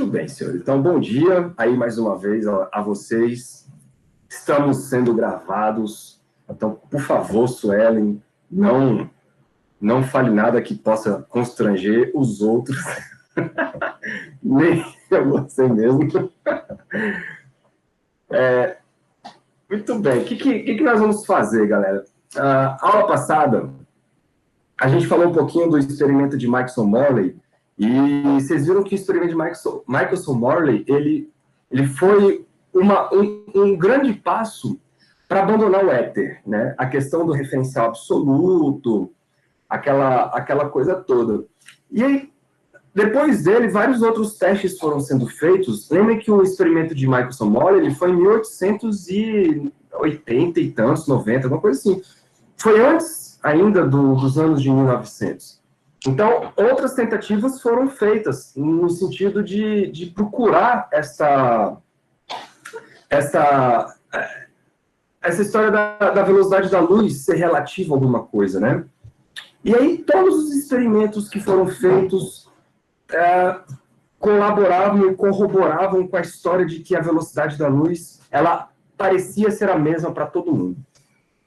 bem, senhores. Então, bom dia aí mais uma vez a vocês. Estamos sendo gravados. Então, por favor, Suelen, não fale nada que possa constranger os outros. Nem você mesmo. Muito bem. O que nós vamos fazer, galera? Aula passada, a gente falou um pouquinho do experimento de Michelson-Morley. E vocês viram que o experimento de Michelson-Morley, ele foi um grande passo para abandonar o éter, né? A questão do referencial absoluto, aquela coisa toda. E aí, depois dele, vários outros testes foram sendo feitos. Lembrem que o experimento de Michelson-Morley ele foi em 1880 e tantos, 90, alguma coisa assim. Foi antes ainda dos anos de 1900. Então, outras tentativas foram feitas no sentido de procurar essa história da velocidade da luz ser relativa a alguma coisa, né? E aí, todos os experimentos que foram feitos colaboravam e corroboravam com a história de que a velocidade da luz, ela parecia ser a mesma para todo mundo.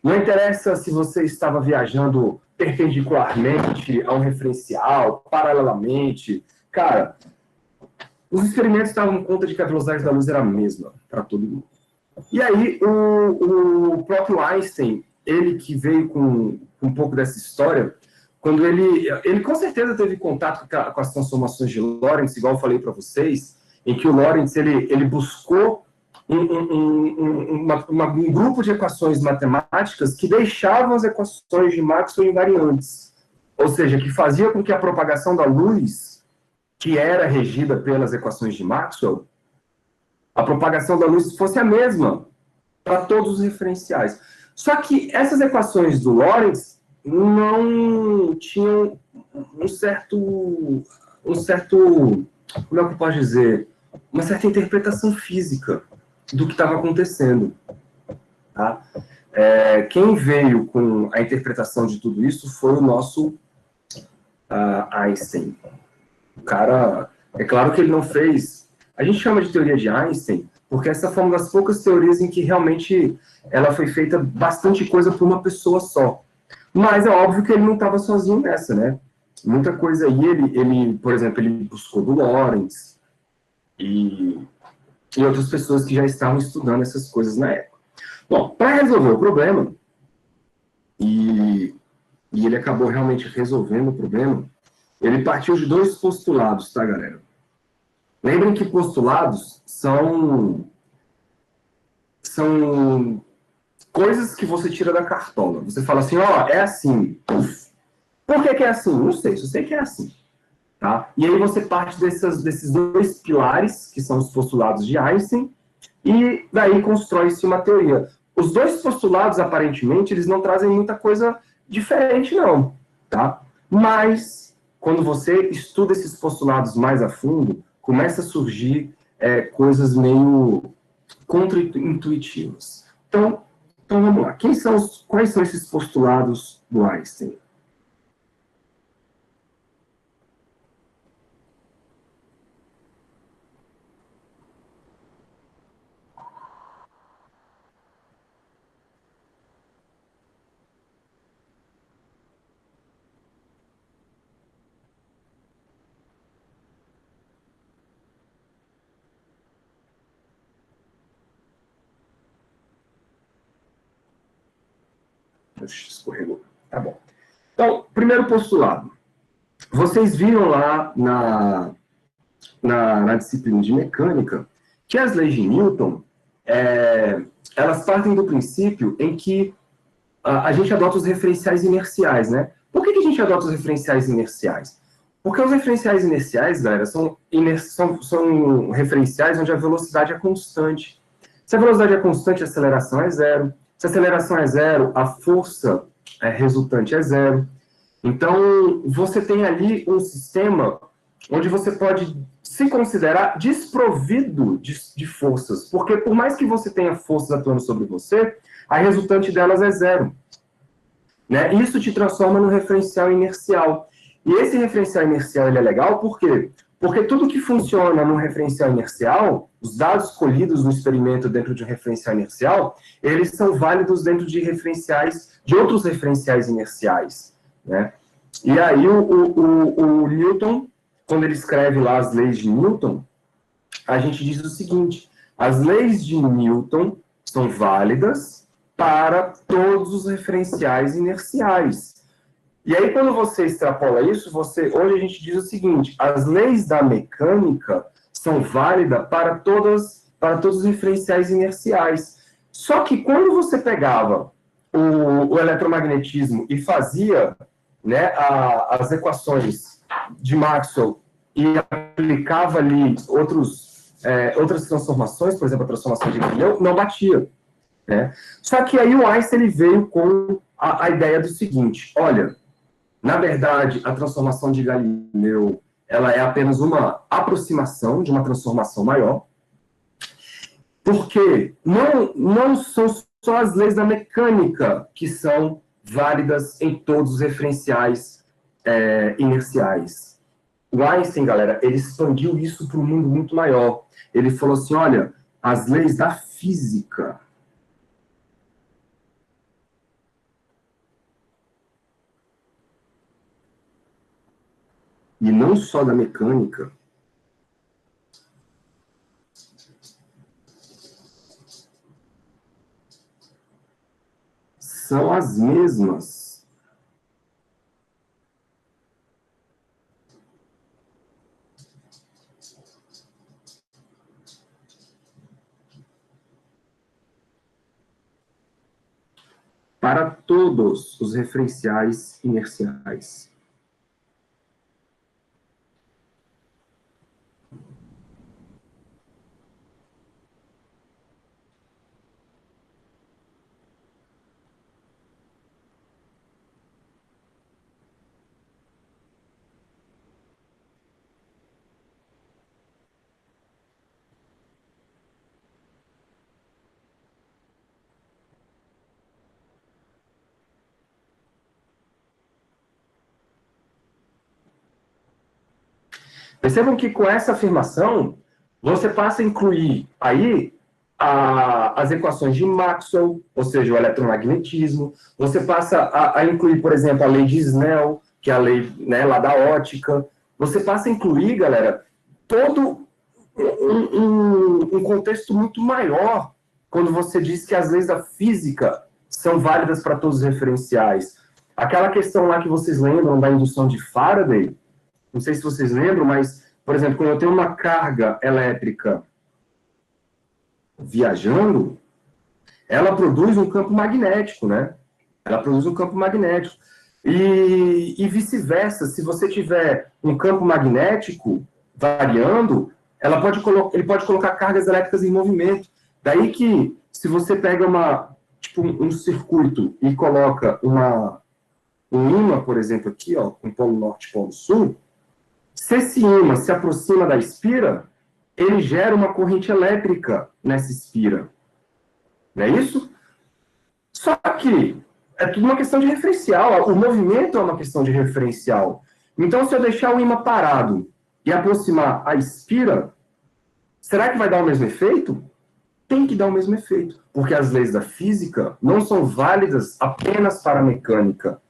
Não interessa se você estava viajando perpendicularmente a um referencial, paralelamente. Cara, os experimentos davam conta de que a velocidade da luz era a mesma para todo mundo. E aí, o próprio Einstein, ele que veio com um pouco dessa história, quando ele com certeza teve contato com as transformações de Lorentz, igual eu falei para vocês, em que o Lorentz, ele buscou um grupo de equações matemáticas que deixavam as equações de Maxwell invariantes. Ou seja, que fazia com que a propagação da luz, que era regida pelas equações de Maxwell, a propagação da luz fosse a mesma para todos os referenciais. Só que essas equações do Lorentz não tinham um certo, como é que eu posso dizer, uma certa interpretação física do que estava acontecendo. Tá? Quem veio com a interpretação de tudo isso foi o nosso Einstein. O cara, é claro que ele não fez... A gente chama de teoria de Einstein porque essa foi uma das poucas teorias em que realmente ela foi feita bastante coisa por uma pessoa só. Mas é óbvio que ele não estava sozinho nessa, né? Muita coisa aí, ele, por exemplo, ele buscou do Lorentz e outras pessoas que já estavam estudando essas coisas na época. Bom, para resolver o problema, e ele acabou realmente resolvendo o problema, ele partiu de dois postulados, tá, galera? Lembrem que postulados são coisas que você tira da cartola. Você fala assim, ó, é assim. Por que é assim? Não sei, só sei que é assim. Tá? E aí você parte desses dois pilares, que são os postulados de Einstein, e daí constrói-se uma teoria. Os dois postulados, aparentemente, eles não trazem muita coisa diferente, não. Tá? Mas, quando você estuda esses postulados mais a fundo, começa a surgir coisas meio contra-intuitivas. Então, vamos lá. Quais são esses postulados do Einstein? Escorregou. Tá bom. Então, primeiro postulado. Vocês viram lá na disciplina de mecânica que as leis de Newton, elas partem do princípio em que a gente adota os referenciais inerciais, né? Por que a gente adota os referenciais inerciais? Porque os referenciais inerciais, galera, são referenciais onde a velocidade é constante. Se a velocidade é constante, a aceleração é zero. Se a aceleração é zero, a força resultante é zero. Então, você tem ali um sistema onde você pode se considerar desprovido de forças, porque por mais que você tenha forças atuando sobre você, a resultante delas é zero. Né? Isso te transforma no referencial inercial. E esse referencial inercial ele é legal por quê? Porque tudo que funciona no referencial inercial, os dados colhidos no experimento dentro de um referencial inercial, eles são válidos dentro de referenciais, de outros referenciais inerciais, né? E aí o Newton, quando ele escreve lá as leis de Newton, a gente diz o seguinte: as leis de Newton são válidas para todos os referenciais inerciais. E aí, quando você extrapola isso, hoje a gente diz o seguinte: as leis da mecânica são válidas para todos os referenciais inerciais. Só que quando você pegava o eletromagnetismo e fazia, né, as equações de Maxwell e aplicava ali outras transformações, por exemplo, a transformação de Galileu, não batia, né? Só que aí o Einstein ele veio com a ideia do seguinte: olha, na verdade, a transformação de Galileu ela é apenas uma aproximação de uma transformação maior, porque não são só as leis da mecânica que são válidas em todos os referenciais inerciais. O Einstein, galera, ele expandiu isso para um mundo muito maior. Ele falou assim: olha, as leis da física e não só da mecânica são as mesmas para todos os referenciais inerciais. Percebam que com essa afirmação, você passa a incluir aí as equações de Maxwell, ou seja, o eletromagnetismo, você passa a incluir, por exemplo, a lei de Snell, que é a lei, né, lá da ótica, você passa a incluir, galera, todo um contexto muito maior quando você diz que as leis da física são válidas para todos os referenciais. Aquela questão lá que vocês lembram da indução de Faraday, não sei se vocês lembram, mas, por exemplo, quando eu tenho uma carga elétrica viajando, ela produz um campo magnético, né? Ela produz um campo magnético. E vice-versa, se você tiver um campo magnético variando, ele pode colocar cargas elétricas em movimento. Daí que, se você pega um circuito e coloca um ímã, por exemplo, aqui, ó, com polo norte e polo sul, se esse ímã se aproxima da espira, ele gera uma corrente elétrica nessa espira. Não é isso? Só que é tudo uma questão de referencial. O movimento é uma questão de referencial. Então, se eu deixar o ímã parado e aproximar a espira, será que vai dar o mesmo efeito? Tem que dar o mesmo efeito. Porque as leis da física não são válidas apenas para a mecânica.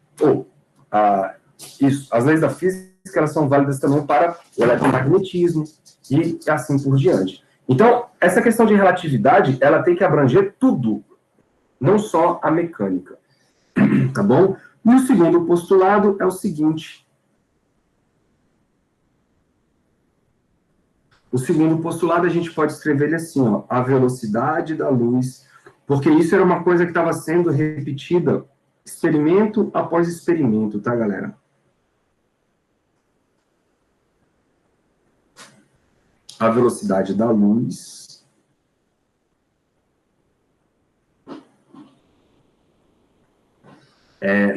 As leis da física elas são válidas também para o eletromagnetismo e assim por diante. Então, essa questão de relatividade, ela tem que abranger tudo, não só a mecânica. Tá bom? E o segundo postulado é o seguinte. O segundo postulado a gente pode escrever ele assim, ó, a velocidade da luz, porque isso era uma coisa que estava sendo repetida experimento após experimento, tá, galera? A velocidade da luz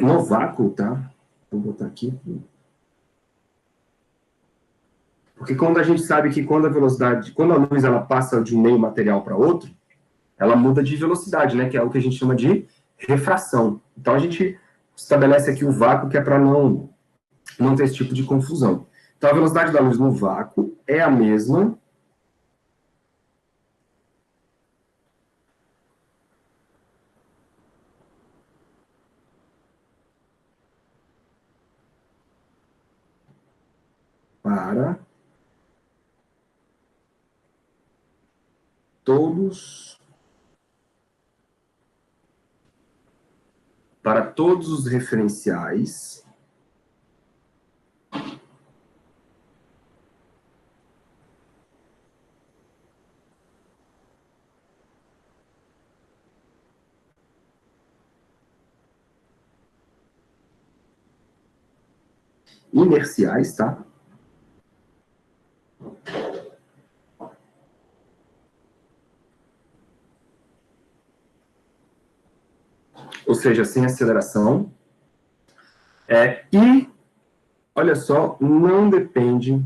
no vácuo, tá? Vou botar aqui. Porque quando a gente sabe que quando a luz ela passa de um meio material para outro, ela muda de velocidade, né? Que é o que a gente chama de refração. Então a gente estabelece aqui o vácuo que é para não ter esse tipo de confusão. Então, a velocidade da luz no vácuo é a mesma para todos os referenciais inerciais, tá? Ou seja, sem aceleração. E, olha só, não depende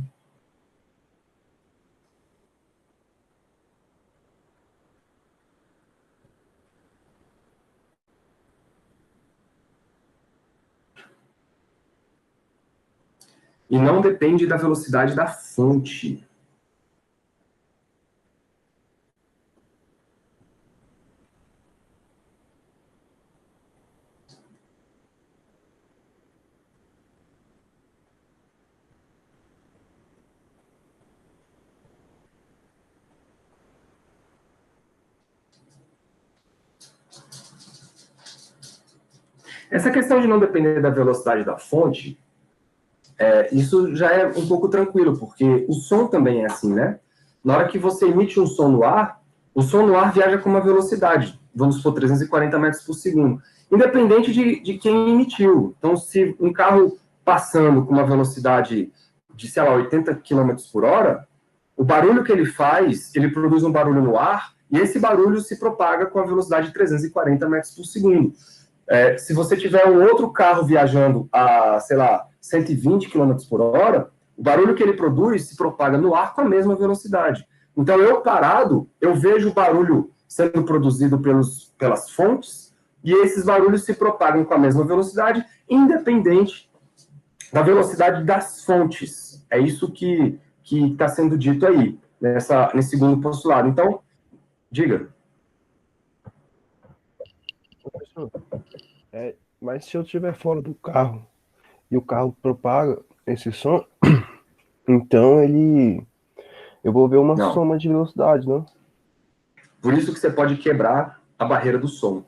da velocidade da fonte. Essa questão de não depender da velocidade da fonte, isso já é um pouco tranquilo, porque o som também é assim, né? Na hora que você emite um som no ar, o som no ar viaja com uma velocidade, vamos supor, 340 metros por segundo, independente de quem emitiu. Então, se um carro passando com uma velocidade de, sei lá, 80 quilômetros por hora, o barulho que ele faz, ele produz um barulho no ar, e esse barulho se propaga com a velocidade de 340 metros por segundo. Se você tiver um outro carro viajando a, sei lá, 120 quilômetros por hora, o barulho que ele produz se propaga no ar com a mesma velocidade. Então, eu parado, eu vejo o barulho sendo produzido pelas fontes, e esses barulhos se propagam com a mesma velocidade, independente da velocidade das fontes. É isso que está sendo dito aí, nesse segundo postulado. Então, diga. Professor, mas se eu estiver fora do carro e o carro propaga esse som, então eu vou ver uma Não. soma de velocidade, não? Por isso que você pode quebrar a barreira do som.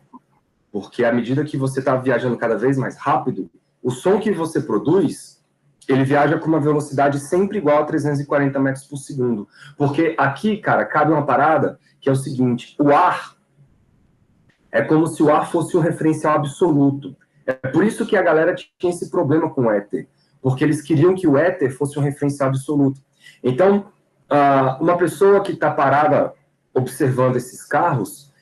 Porque à medida que você está viajando cada vez mais rápido, o som que você produz, ele viaja com uma velocidade sempre igual a 340 metros por segundo. Porque aqui, cara, cabe uma parada que é o seguinte: o ar é como se o ar fosse um referencial absoluto. É por isso que a galera tinha esse problema com o éter, porque eles queriam que o éter fosse um referencial absoluto. Então, uma pessoa que está parada observando esses carros,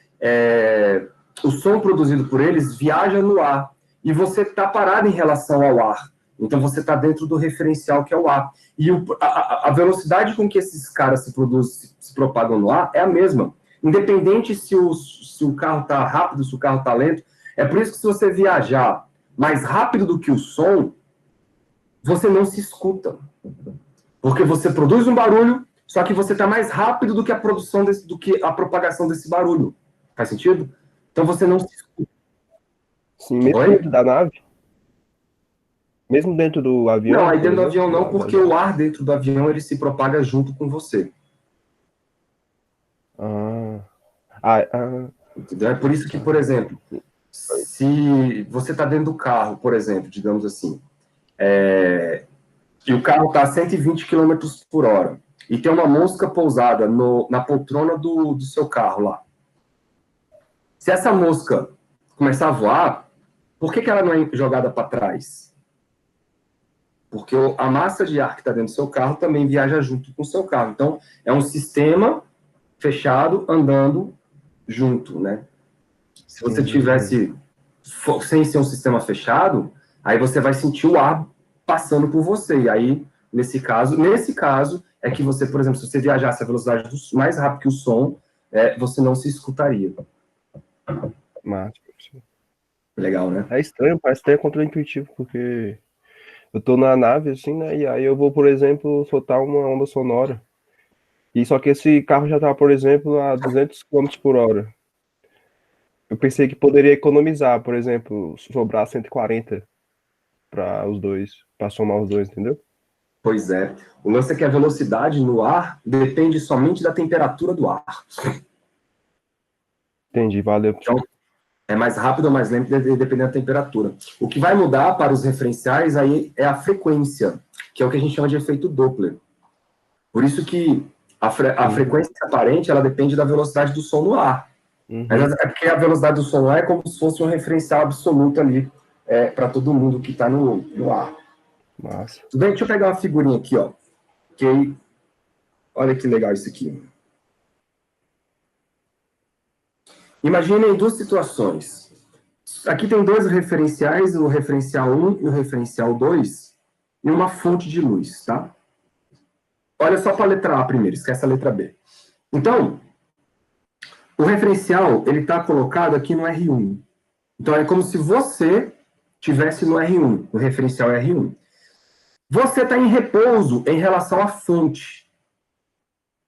o som produzido por eles viaja no ar, e você está parado em relação ao ar. Então, você está dentro do referencial que é o ar. E a velocidade com que esses caras se propagam no ar é a mesma. Independente se o carro está rápido, se o carro está lento. É por isso que se você viajar mais rápido do que o som, você não se escuta. Porque você produz um barulho, só que você está mais rápido do que a produção do que a propagação desse barulho. Faz sentido? Então você não se escuta. Sim, mesmo Oi? dentro da nave? Mesmo dentro do Não, avião, aí por dentro do exemplo? avião não, porque o ar dentro do avião ele se propaga junto com você. Ah, ah, Entendeu? É por isso que, por exemplo, se você está dentro do carro, por exemplo, digamos assim, e o carro está a 120 quilômetros por hora, e tem uma mosca pousada na poltrona do seu carro lá. Se essa mosca começar a voar, por que ela não é jogada para trás? Porque a massa de ar que está dentro do seu carro também viaja junto com o seu carro. Então, é um sistema fechado andando junto, né? Se você tivesse sem ser um sistema fechado, aí você vai sentir o ar passando por você. E aí, nesse caso, é que você, por exemplo, se você viajasse a velocidade mais rápido que o som, você não se escutaria. mas, Legal, né? é estranho, parece até contraintuitivo, porque Eu tô na nave, assim, né? E aí eu vou, por exemplo, soltar uma onda sonora. E só que esse carro já tá, por exemplo, a 200 quilômetros por hora. Eu pensei que poderia economizar, por exemplo, sobrar 140 para os dois, para somar os dois, entendeu? Pois é. O lance é que a velocidade no ar depende somente da temperatura do ar. Entendi, valeu. Então, é mais rápido ou mais lento dependendo da temperatura. O que vai mudar para os referenciais aí é a frequência, que é o que a gente chama de efeito Doppler. Por isso que a Uhum, frequência aparente ela depende da velocidade do som no ar. Mas uhum, é porque a velocidade do som no ar é como se fosse um referencial absoluto ali para todo mundo que está no ar. massa. Tudo bem? Deixa eu pegar uma figurinha aqui, ó. Que, olha que legal isso aqui. Imaginem duas situações. Aqui tem dois referenciais, o referencial 1 e o referencial 2, e uma fonte de luz, tá? Olha só para a letra A primeiro, esquece a letra B. Então, o referencial, ele está colocado aqui no R1. Então, é como se você tivesse no R1, no referencial R1. Você está em repouso em relação à fonte,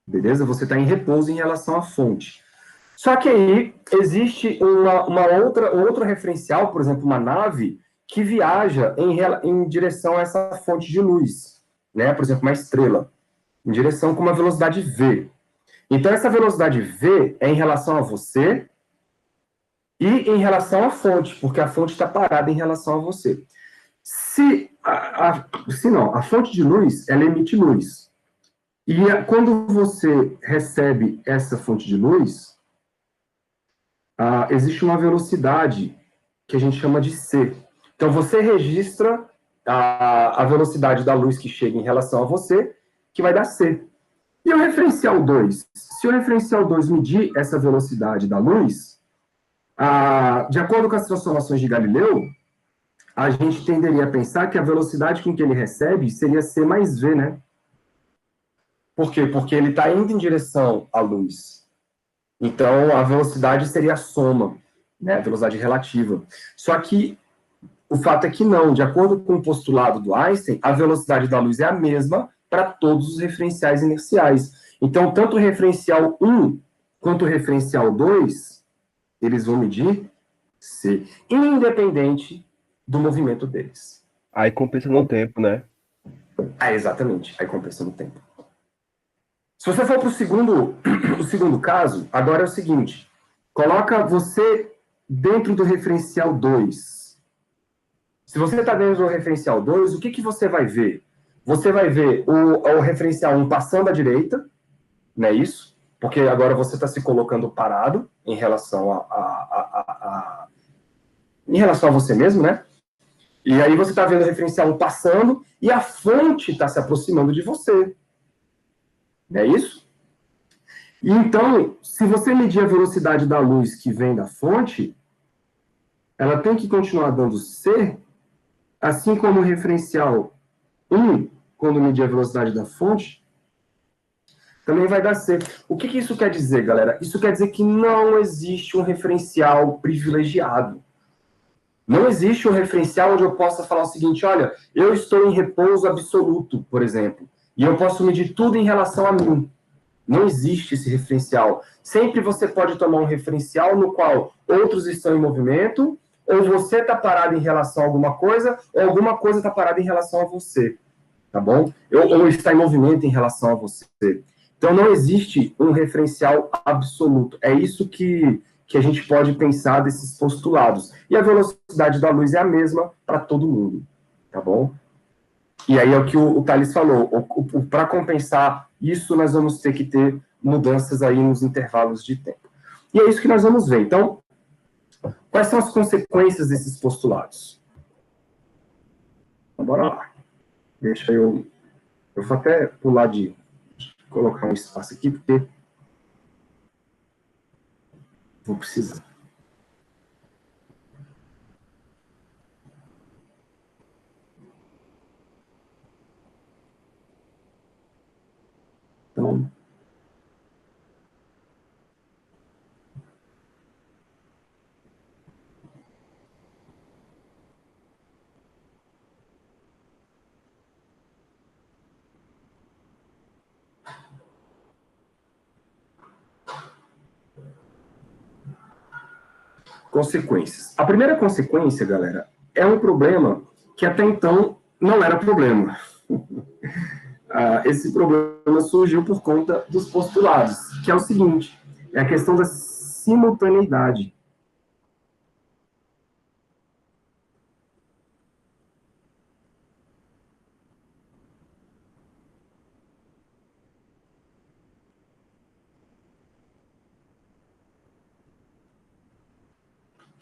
beleza? Você está em repouso em relação à fonte. Só que aí existe outro referencial, por exemplo, uma nave que viaja em direção a essa fonte de luz, né? Por exemplo, uma estrela, em direção com uma velocidade v. Então, essa velocidade v é em relação a você e em relação à fonte, porque a fonte está parada em relação a você. Se não, a fonte de luz, ela emite luz. E quando você recebe essa fonte de luz, existe uma velocidade que a gente chama de C. Então, você registra a velocidade da luz que chega em relação a você, que vai dar C. E o referencial 2? Se o referencial 2 medir essa velocidade da luz, de acordo com as transformações de Galileu, a gente tenderia a pensar que a velocidade com que ele recebe seria C mais V, né? Por quê? Porque ele está indo em direção à luz. Então, a velocidade seria a soma, né? A velocidade relativa. Só que o fato é que não. De acordo com o postulado do Einstein, a velocidade da luz é a mesma para todos os referenciais inerciais. Então, tanto o referencial 1 quanto o referencial 2, eles vão medir C, independente do movimento deles. Aí compensa no tempo, né? Exatamente. Aí compensa no tempo. Se você for para o segundo caso, agora é o seguinte: coloca você dentro do referencial 2. Se você está dentro do referencial 2, o que, que você vai ver? Você vai ver o referencial 1 passando à direita, não é isso? Porque agora você está se colocando parado em relação em relação a você mesmo, né? E aí você está vendo o referencial 1 passando e a fonte está se aproximando de você, não é isso? E então, se você medir a velocidade da luz que vem da fonte, ela tem que continuar dando C, assim como o referencial 1, quando medir a velocidade da fonte, também vai dar C. O que isso quer dizer, galera? Isso quer dizer que não existe um referencial privilegiado. Não existe um referencial onde eu possa falar o seguinte: olha, eu estou em repouso absoluto, por exemplo, e eu posso medir tudo em relação a mim. Não existe esse referencial. Sempre você pode tomar um referencial no qual outros estão em movimento, ou você está parado em relação a alguma coisa, ou alguma coisa está parada em relação a você. Tá bom? Ou está em movimento em relação a você. Então, não existe um referencial absoluto. É isso que a gente pode pensar desses postulados. E a velocidade da luz é a mesma para todo mundo. Tá bom? E aí é o que o Thales falou. Para compensar isso, nós vamos ter que ter mudanças aí nos intervalos de tempo. E é isso que nós vamos ver. Então, quais são as consequências desses postulados? Então, bora lá. Deixa eu. Eu vou até pular de colocar um espaço aqui, porque vou precisar. Então, consequências. A primeira consequência, galera, é um problema que até então não era problema. Esse problema surgiu por conta dos postulados, que é o seguinte, é a questão da simultaneidade.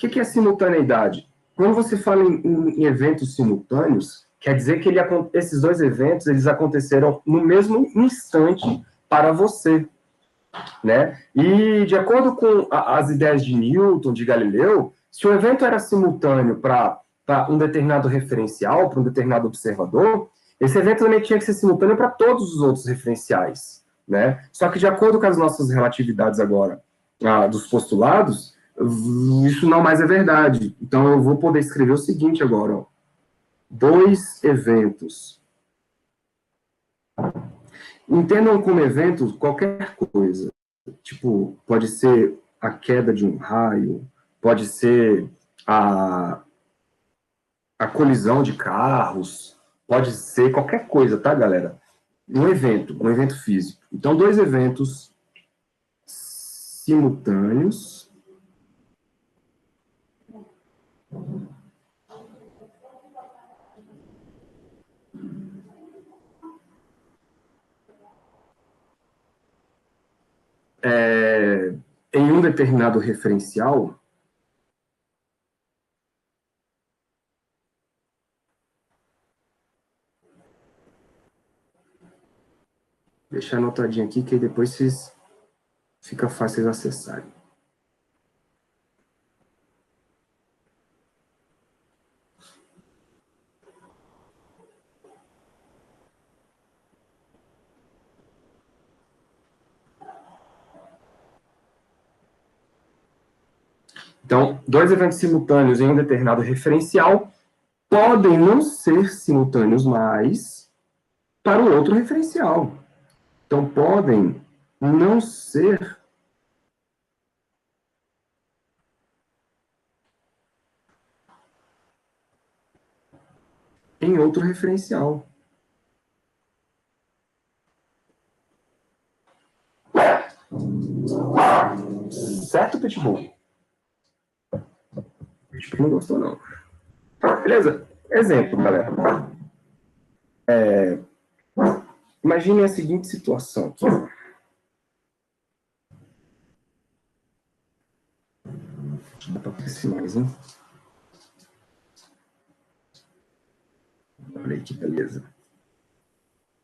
O que é simultaneidade? Quando você fala em eventos simultâneos, quer dizer que esses dois eventos eles aconteceram no mesmo instante para você, né? E de acordo com as ideias de Newton, de Galileu, se o evento era simultâneo para um determinado referencial, para um determinado observador, esse evento também tinha que ser simultâneo para todos os outros referenciais, né? Só que de acordo com as nossas relatividades agora, dos postulados, isso não mais é verdade. Então, eu vou poder escrever o seguinte agora, ó. Dois eventos. Entendam como evento qualquer coisa. Tipo, pode ser a queda de um raio, pode ser a colisão de carros, pode ser qualquer coisa, tá, galera? Um evento físico. Então, dois eventos simultâneos em um determinado referencial. Deixar anotadinho aqui, que depois fica fácil acessarem. Então, dois eventos simultâneos em um determinado referencial podem não ser simultâneos mais para o outro referencial. Então, podem não ser em outro referencial. Certo, Pitbull? Pitbull não gostou, não. Beleza? Exemplo, galera. Imagine a seguinte situação aqui. Dá para aparecer mais, hein? Olha aí que beleza.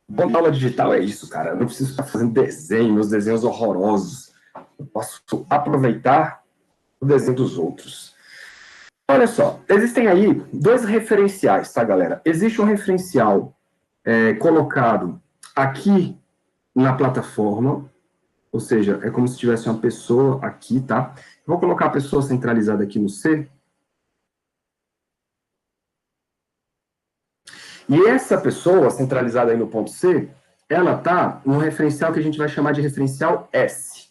Bom, aula digital é isso, cara. Eu não preciso estar fazendo desenho, meus desenhos horrorosos. Eu posso aproveitar o desenho dos outros. Olha só, existem aí dois referenciais, tá, galera? Existe um referencial colocado aqui na plataforma, ou seja, é como se tivesse uma pessoa aqui, tá? Vou colocar a pessoa centralizada aqui no C. E essa pessoa centralizada aí no ponto C, ela tá num referencial que a gente vai chamar de referencial S.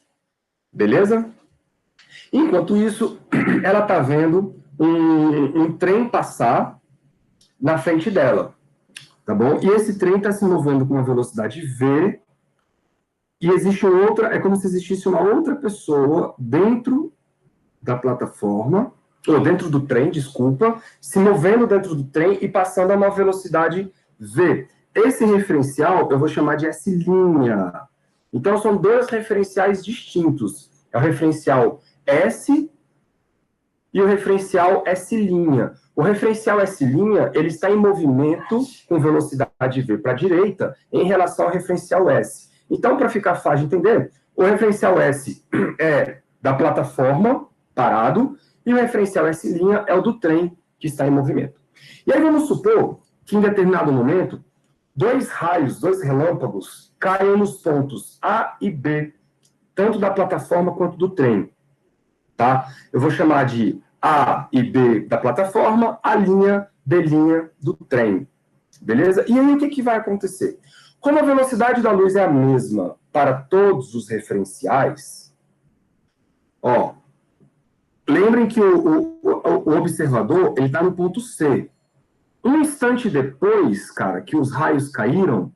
Beleza? Enquanto isso, ela tá vendo um trem passar na frente dela, tá bom? E esse trem está se movendo com uma velocidade V, e existe outra, é como se existisse uma outra pessoa dentro da plataforma, ou dentro do trem, desculpa, se movendo dentro do trem e passando a uma velocidade V. Esse referencial eu vou chamar de S'. Então, são dois referenciais distintos. É o referencial S e o referencial S'. O referencial S', ele está em movimento com velocidade V para a direita em relação ao referencial S. Então, para ficar fácil de entender, o referencial S é da plataforma, parado, e o referencial S' é o do trem, que está em movimento. E aí vamos supor que em determinado momento, dois raios, dois relâmpagos, caem nos pontos A e B, tanto da plataforma quanto do trem. Tá? Eu vou chamar de A e B da plataforma, A', B' do trem. Beleza? E aí o que vai acontecer? Como a velocidade da luz é a mesma para todos os referenciais, ó, lembrem que o observador ele está no ponto C. Um instante depois, cara, que os raios caíram,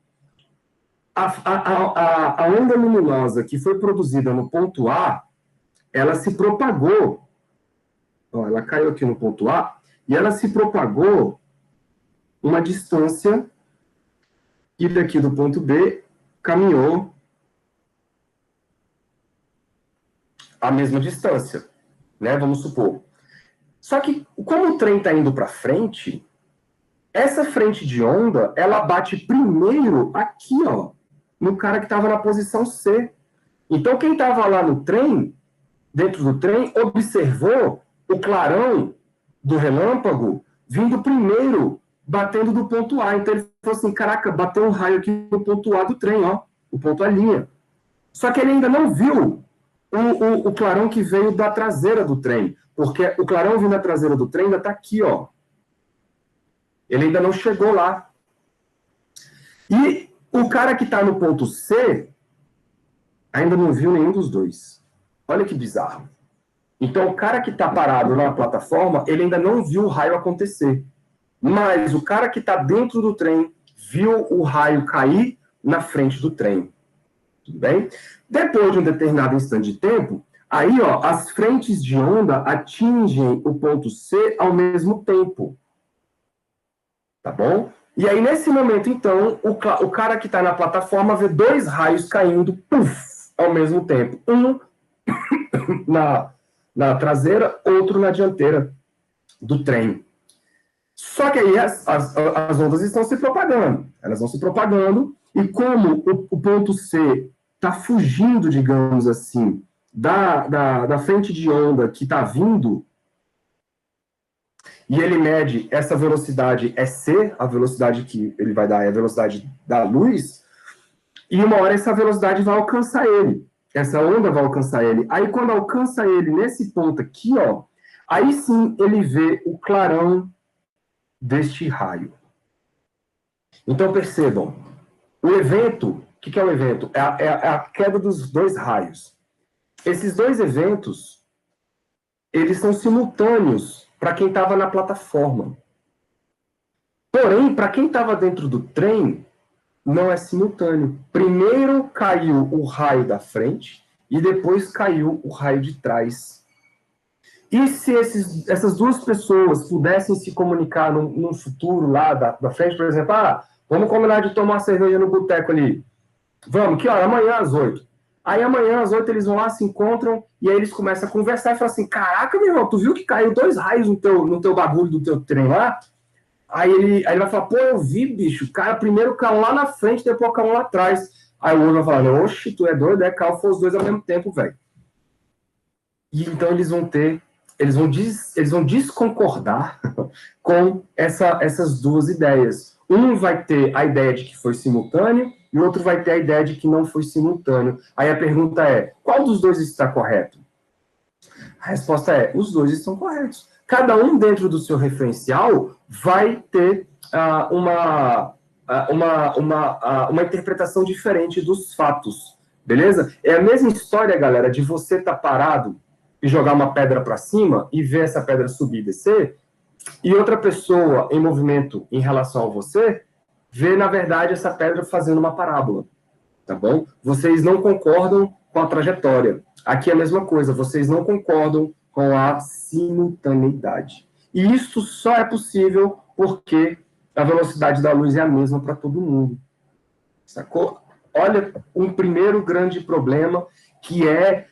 a onda luminosa que foi produzida no ponto A, ela se propagou. Ó, ela caiu aqui no ponto A e ela se propagou uma distância e daqui do ponto B caminhou a mesma distância, né? Vamos supor. Só que como o trem está indo para frente, essa frente de onda ela bate primeiro aqui, ó, no cara que estava na posição C. Então quem estava lá no trem, dentro do trem, observou o clarão do relâmpago vindo primeiro, batendo do ponto A. Então ele falou assim: caraca, bateu um raio aqui no ponto A do trem, ó, o ponto A linha. Só que ele ainda não viu o clarão que veio da traseira do trem, porque o clarão vindo da traseira do trem ainda está aqui, ó. Ele ainda não chegou lá. E o cara que está no ponto C ainda não viu nenhum dos dois. Olha que bizarro. Então, o cara que está parado na plataforma, ele ainda não viu o raio acontecer. Mas o cara que está dentro do trem viu o raio cair na frente do trem. Tudo bem? Depois de um determinado instante de tempo, aí ó, as frentes de onda atingem o ponto C ao mesmo tempo. Tá bom? E aí, nesse momento, então, o cara que está na plataforma vê dois raios caindo puff, ao mesmo tempo. Um na traseira, outro na dianteira do trem. Só que aí as ondas estão se propagando. Elas vão se propagando, e como o ponto C está fugindo, digamos assim, da frente de onda que está vindo, e ele mede essa velocidade é c, a velocidade que ele vai dar é a velocidade da luz, e uma hora essa velocidade vai alcançar ele. Essa onda vai alcançar ele. Aí quando alcança ele nesse ponto aqui, ó, aí sim ele vê o clarão deste raio. Então percebam, o evento, o que é o evento? É a queda dos dois raios. Esses dois eventos, eles são simultâneos para quem estava na plataforma. Porém, para quem estava dentro do trem, não é simultâneo. Primeiro caiu o raio da frente e depois caiu o raio de trás. E se essas duas pessoas pudessem se comunicar num futuro lá da frente, por exemplo, vamos combinar de tomar uma cerveja no boteco ali. Vamos, que hora? Amanhã às 8. Aí amanhã às 8 eles vão lá, se encontram, e aí eles começam a conversar e falam assim: caraca, meu irmão, tu viu que caiu dois raios no teu bagulho do teu trem lá? Aí ele vai falar: pô, eu vi, bicho, o cara primeiro caiu lá na frente, depois caiu lá atrás. Aí o outro vai falar: oxe, tu é doido, caiu, foi os dois ao mesmo tempo, velho. E então eles vão desconcordar com essas duas ideias. Um vai ter a ideia de que foi simultâneo e o outro vai ter a ideia de que não foi simultâneo. Aí a pergunta é: qual dos dois está correto? A resposta é: os dois estão corretos. Cada um dentro do seu referencial vai ter uma interpretação diferente dos fatos. Beleza? É a mesma história, galera, de você estar parado e jogar uma pedra para cima e ver essa pedra subir e descer, e outra pessoa em movimento em relação a você vê, na verdade, essa pedra fazendo uma parábola. Tá bom? Vocês não concordam com a trajetória. Aqui é a mesma coisa, vocês não concordam com a simultaneidade. E isso só é possível porque a velocidade da luz é a mesma para todo mundo. Sacou? Olha, um primeiro grande problema que é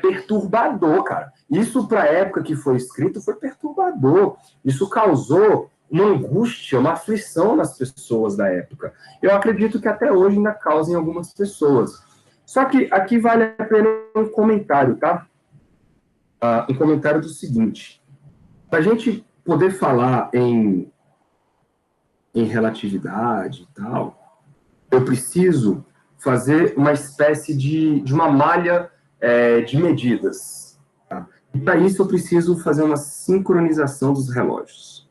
perturbador, cara. Isso, para a época que foi escrito, foi perturbador. Isso causou uma angústia, uma aflição nas pessoas da época. Eu acredito que até hoje ainda causa em algumas pessoas. Só que aqui vale a pena um comentário, tá? Um comentário do seguinte: para a gente poder falar em relatividade e tal, eu preciso fazer uma espécie de uma malha de medidas. Tá? E para isso eu preciso fazer uma sincronização dos relógios.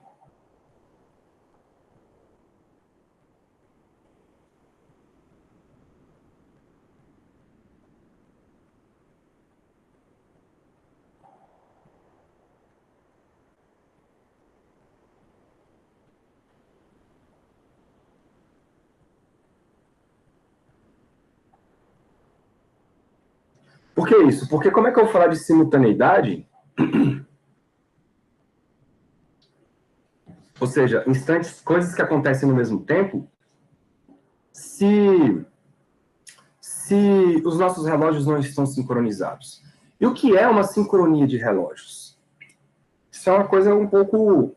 Por que isso? Porque como é que eu vou falar de simultaneidade? Ou seja, instantes, coisas que acontecem no mesmo tempo, se os nossos relógios não estão sincronizados. E o que é uma sincronia de relógios? Isso é uma coisa um pouco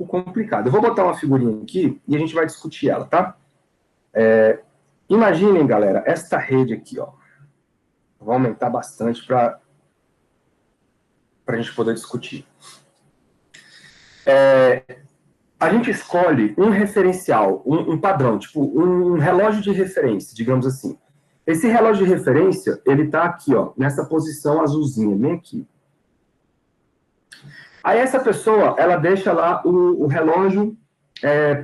complicada. Eu vou botar uma figurinha aqui e a gente vai discutir ela, tá? Imaginem, galera, esta rede aqui, ó. Vou aumentar bastante para a gente poder discutir. A gente escolhe um referencial, um padrão, tipo um relógio de referência, digamos assim. Esse relógio de referência, ele está aqui, ó, nessa posição azulzinha, bem aqui. Aí essa pessoa, ela deixa lá o relógio,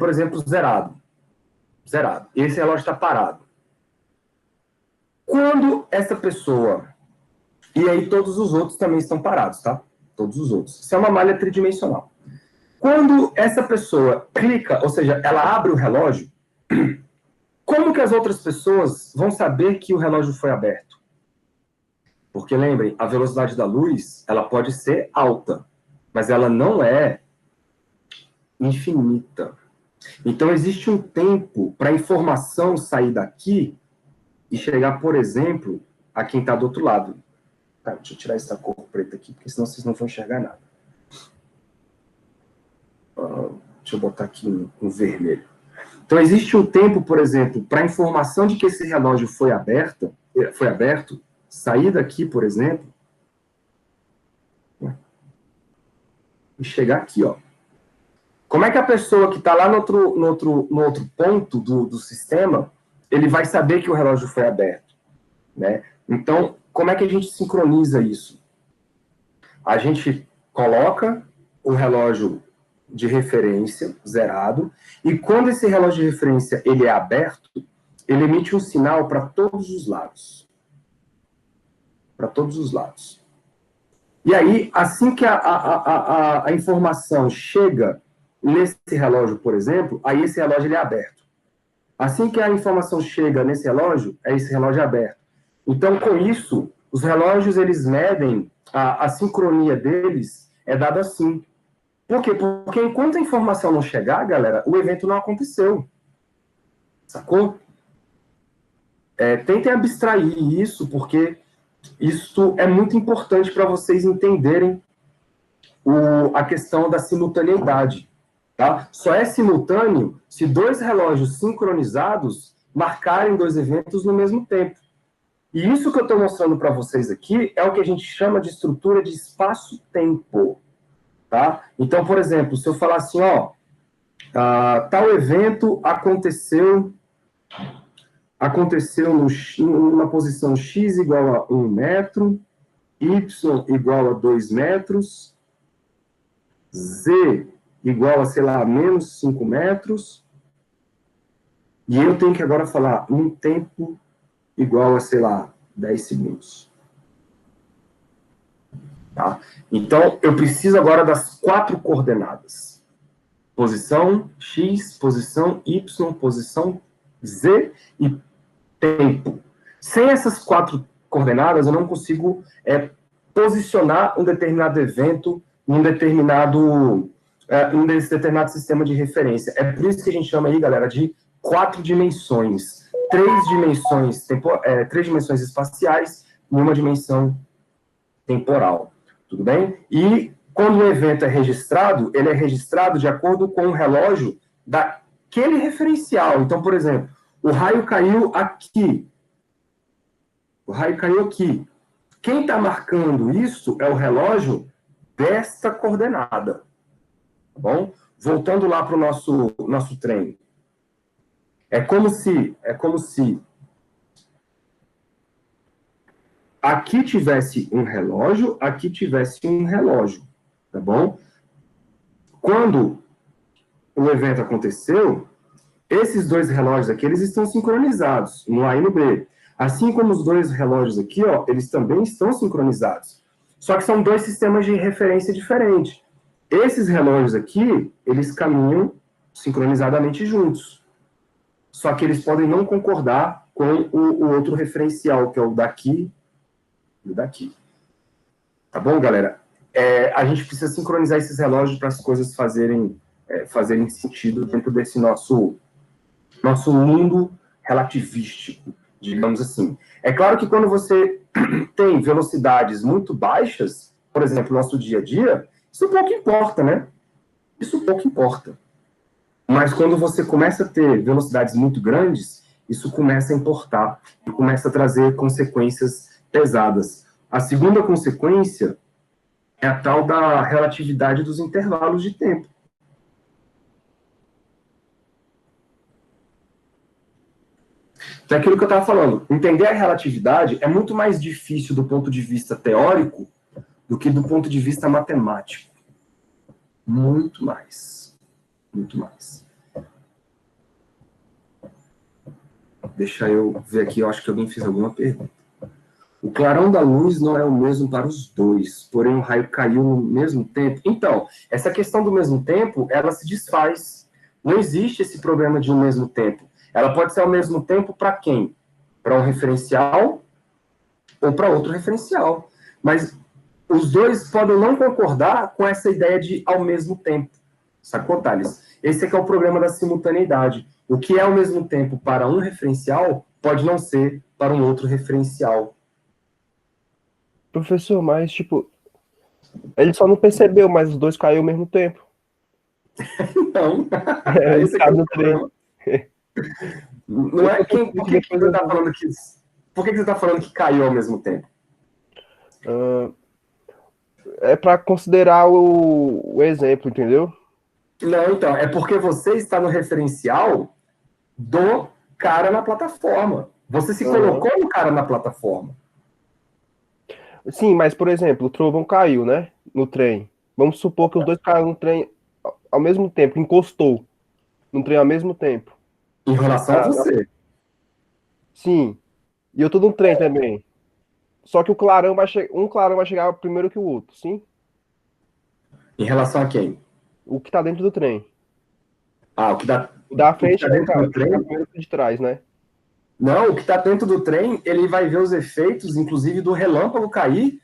por exemplo, zerado. Zerado. E esse relógio está parado. Quando essa pessoa... E aí todos os outros também estão parados, tá? Todos os outros. Isso é uma malha tridimensional. Quando essa pessoa clica, ou seja, ela abre o relógio, como que as outras pessoas vão saber que o relógio foi aberto? Porque lembrem, a velocidade da luz, ela pode ser alta, mas ela não é infinita. Então, existe um tempo para a informação sair daqui e chegar, por exemplo, a quem está do outro lado. Tá, deixa eu tirar essa cor preta aqui, porque senão vocês não vão enxergar nada. Deixa eu botar aqui um vermelho. Então, existe um tempo, por exemplo, para a informação de que esse relógio foi aberto, sair daqui, por exemplo, e chegar aqui, ó. Como é que a pessoa que está lá no outro ponto do sistema, ele vai saber que o relógio foi aberto, né? Então, como é que a gente sincroniza isso? A gente coloca o relógio de referência zerado, e quando esse relógio de referência ele é aberto, ele emite um sinal para todos os lados. Para todos os lados. E aí, assim que a informação chega nesse relógio, por exemplo, aí esse relógio ele é aberto. Assim que a informação chega nesse relógio, esse relógio é aberto. Então, com isso, os relógios, eles medem, a sincronia deles é dada assim. Por quê? Porque enquanto a informação não chegar, galera, o evento não aconteceu. Sacou? Tentem abstrair isso, porque isso é muito importante para vocês entenderem a questão da simultaneidade. Tá? Só é simultâneo se dois relógios sincronizados marcarem dois eventos no mesmo tempo. E isso que eu estou mostrando para vocês aqui é o que a gente chama de estrutura de espaço-tempo. Tá? Então, por exemplo, se eu falar assim, ó, tal evento aconteceu numa posição x igual a 1 metro, y igual a 2 metros, z igual a, sei lá, menos 5 metros, e eu tenho que agora falar um tempo igual a, sei lá, 10 segundos. Tá? Então, eu preciso agora das 4 coordenadas. Posição x, posição y, posição z e tempo. Sem essas 4 coordenadas, eu não consigo posicionar um determinado evento em um determinado sistema de referência. É por isso que a gente chama aí, galera, de 4 dimensões. 3 dimensões espaciais e uma dimensão temporal. Tudo bem? E quando o evento é registrado, ele é registrado de acordo com o relógio daquele referencial. Então, por exemplo, o raio caiu aqui. O raio caiu aqui. Quem está marcando isso é o relógio desta coordenada. Tá bom? Voltando lá para o nosso treino. É como se aqui tivesse um relógio, aqui tivesse um relógio, tá bom? Quando o evento aconteceu, esses dois relógios aqui, eles estão sincronizados, no A e no B. Assim como os dois relógios aqui, ó, eles também estão sincronizados. Só que são dois sistemas de referência diferentes. Esses relógios aqui, eles caminham sincronizadamente juntos. Só que eles podem não concordar com o outro referencial, que é o daqui e o daqui. Tá bom, galera? A gente precisa sincronizar esses relógios para as coisas fazerem sentido dentro desse nosso mundo relativístico, digamos assim. É claro que quando você tem velocidades muito baixas, por exemplo, no nosso dia a dia, isso pouco importa, né? Isso pouco importa. Mas quando você começa a ter velocidades muito grandes, isso começa a importar e começa a trazer consequências pesadas. A segunda consequência é a tal da relatividade dos intervalos de tempo. Então, é aquilo que eu estava falando. Entender a relatividade é muito mais difícil do ponto de vista teórico do que do ponto de vista matemático. Muito mais. Muito mais. Deixa eu ver aqui, eu acho que alguém fez alguma pergunta. O clarão da luz não é o mesmo para os dois, porém o raio caiu no mesmo tempo. Então, essa questão do mesmo tempo, ela se desfaz. Não existe esse problema de um mesmo tempo. Ela pode ser ao mesmo tempo para quem? Para um referencial ou para outro referencial. Mas os dois podem não concordar com essa ideia de ao mesmo tempo. Sacou, Thales? Esse é que é o problema da simultaneidade. O que é ao mesmo tempo para um referencial pode não ser para um outro referencial. Professor, mas, tipo, ele só não percebeu, mas os dois caíram ao mesmo tempo. Não, Ele esse aqui é cabe o no trem. problema. Não é quem, por que Depois você eu está vi. falando que por que você está falando que caiu ao mesmo tempo? É para considerar o exemplo, entendeu? Não, então, é porque você está no referencial do cara na plataforma. Você se Aham. colocou no cara na plataforma. Sim, mas, por exemplo, o trovão caiu, né? No trem. Vamos supor que os dois caíram no trem ao mesmo tempo, encostou no trem ao mesmo tempo. Em relação a você. Sim, e eu tô no trem também. Só que o clarão vai um clarão vai chegar primeiro que o outro, sim? Em relação a quem? O que tá dentro do trem. Ah, O da o que frente está dentro vai do chegar trem? primeiro que o de trás, né? Não, o que está dentro do trem, ele vai ver os efeitos, inclusive do relâmpago cair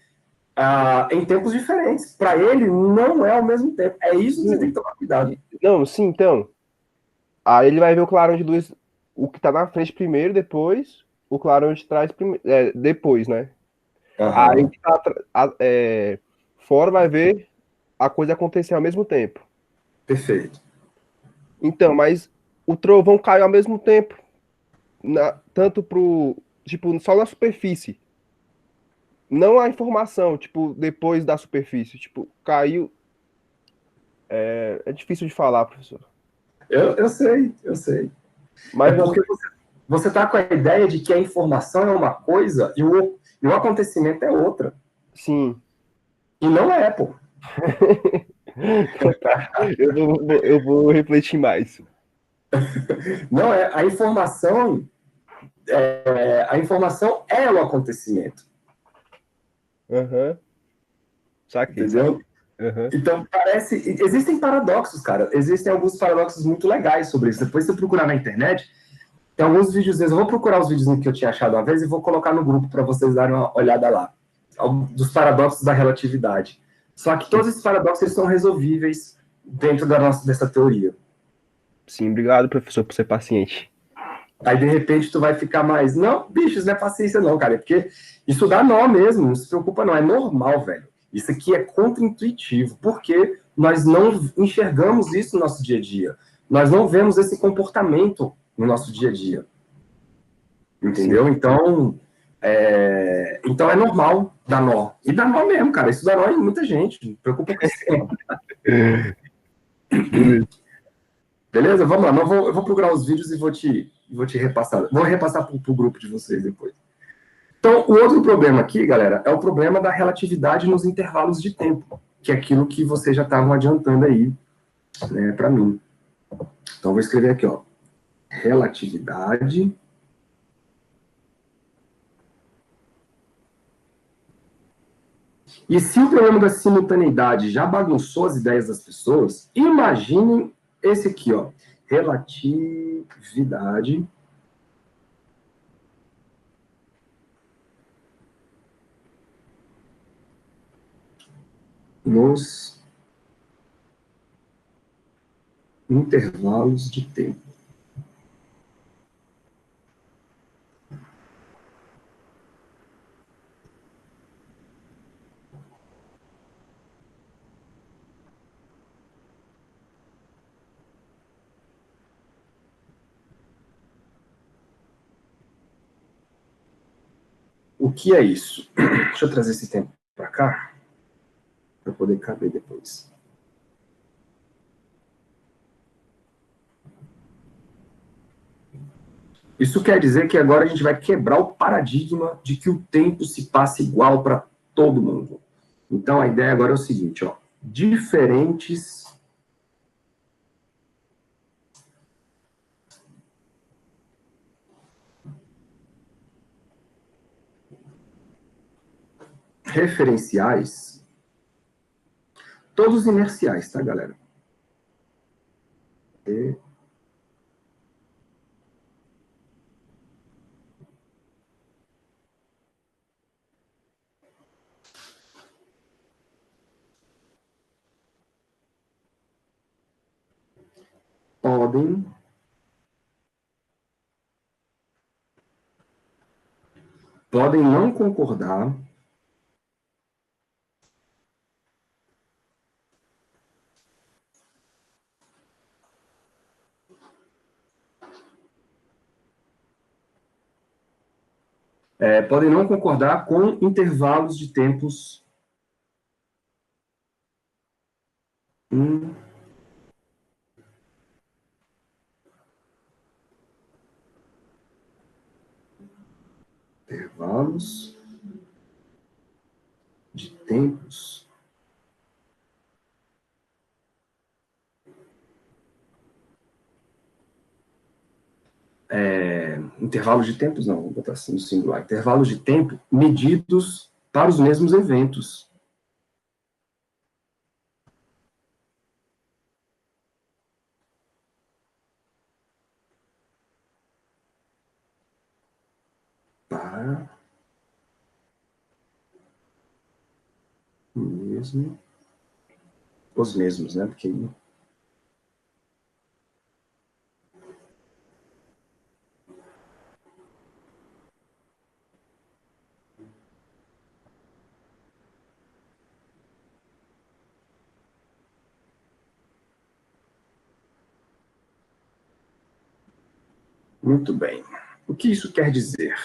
em tempos diferentes. Para ele, não é ao mesmo tempo. É isso que você tem Sim. que tomar cuidado. Não, sim, então. Aí ele vai ver o clarão de luz, o que tá na frente primeiro, depois, o clarão de trás depois, né? Aí o Aham, que tá fora vai ver a coisa acontecer ao mesmo tempo. perfeito. Então, mas o trovão caiu ao mesmo tempo, tanto tipo, só na superfície. Não a informação, tipo, depois da superfície. Tipo, caiu. É difícil de falar, professor. Eu sei, eu sei. É Mas porque você está com a ideia de que a informação é uma coisa e o acontecimento é outra. sim. E não é, pô. Então tá. Eu vou refletir mais. Não é. A informação é o acontecimento. Aham. Saquei, Entendeu? saquei. Aham. Então, existem paradoxos, cara. Existem alguns paradoxos muito legais sobre isso. Depois, se você procurar na internet, tem alguns vídeos. Eu vou procurar os vídeos que eu tinha achado uma vez e vou colocar no grupo para vocês darem uma olhada lá. Dos paradoxos da relatividade. Só que todos esses paradoxos eles são resolvíveis dentro dessa teoria. Sim, obrigado, professor, por ser paciente. Aí, de repente, tu vai ficar mais. Não, bicho, isso não é paciência, não, cara. É porque isso dá nó mesmo. Não se preocupa, não. É normal, velho. Isso aqui é contra-intuitivo. Porque nós não enxergamos isso no nosso dia a dia. Nós não vemos esse comportamento no nosso dia a dia. Sim. Entendeu? Então é normal dar nó. E dá nó mesmo, cara. Isso dá nó em muita gente. Não se preocupa com isso, não. Beleza. Beleza? Vamos lá. Eu vou procurar os vídeos e vou te repassar. Vou repassar para o grupo de vocês depois. Então, o outro problema aqui, galera, é o problema da relatividade nos intervalos de tempo, que é aquilo que vocês já estavam adiantando aí, né, para mim. Então, vou escrever aqui, ó. Relatividade. E se o problema da simultaneidade já bagunçou as ideias das pessoas, imaginem esse aqui, ó. Relatividade nos intervalos de tempo. O que é isso? Deixa eu trazer esse tempo para cá, para poder caber depois. Isso quer dizer que agora a gente vai quebrar o paradigma de que o tempo se passa igual para todo mundo. Então, a ideia agora é o seguinte, ó. Diferentes referenciais, todos inerciais, tá, galera? E podem não concordar podem não concordar com intervalos de tempos intervalos de tempos intervalos de tempos não, vou botar assim no singular, intervalos de tempo medidos para os mesmos eventos. Para mesmo, os mesmos, né? Porque muito bem. O que isso quer dizer?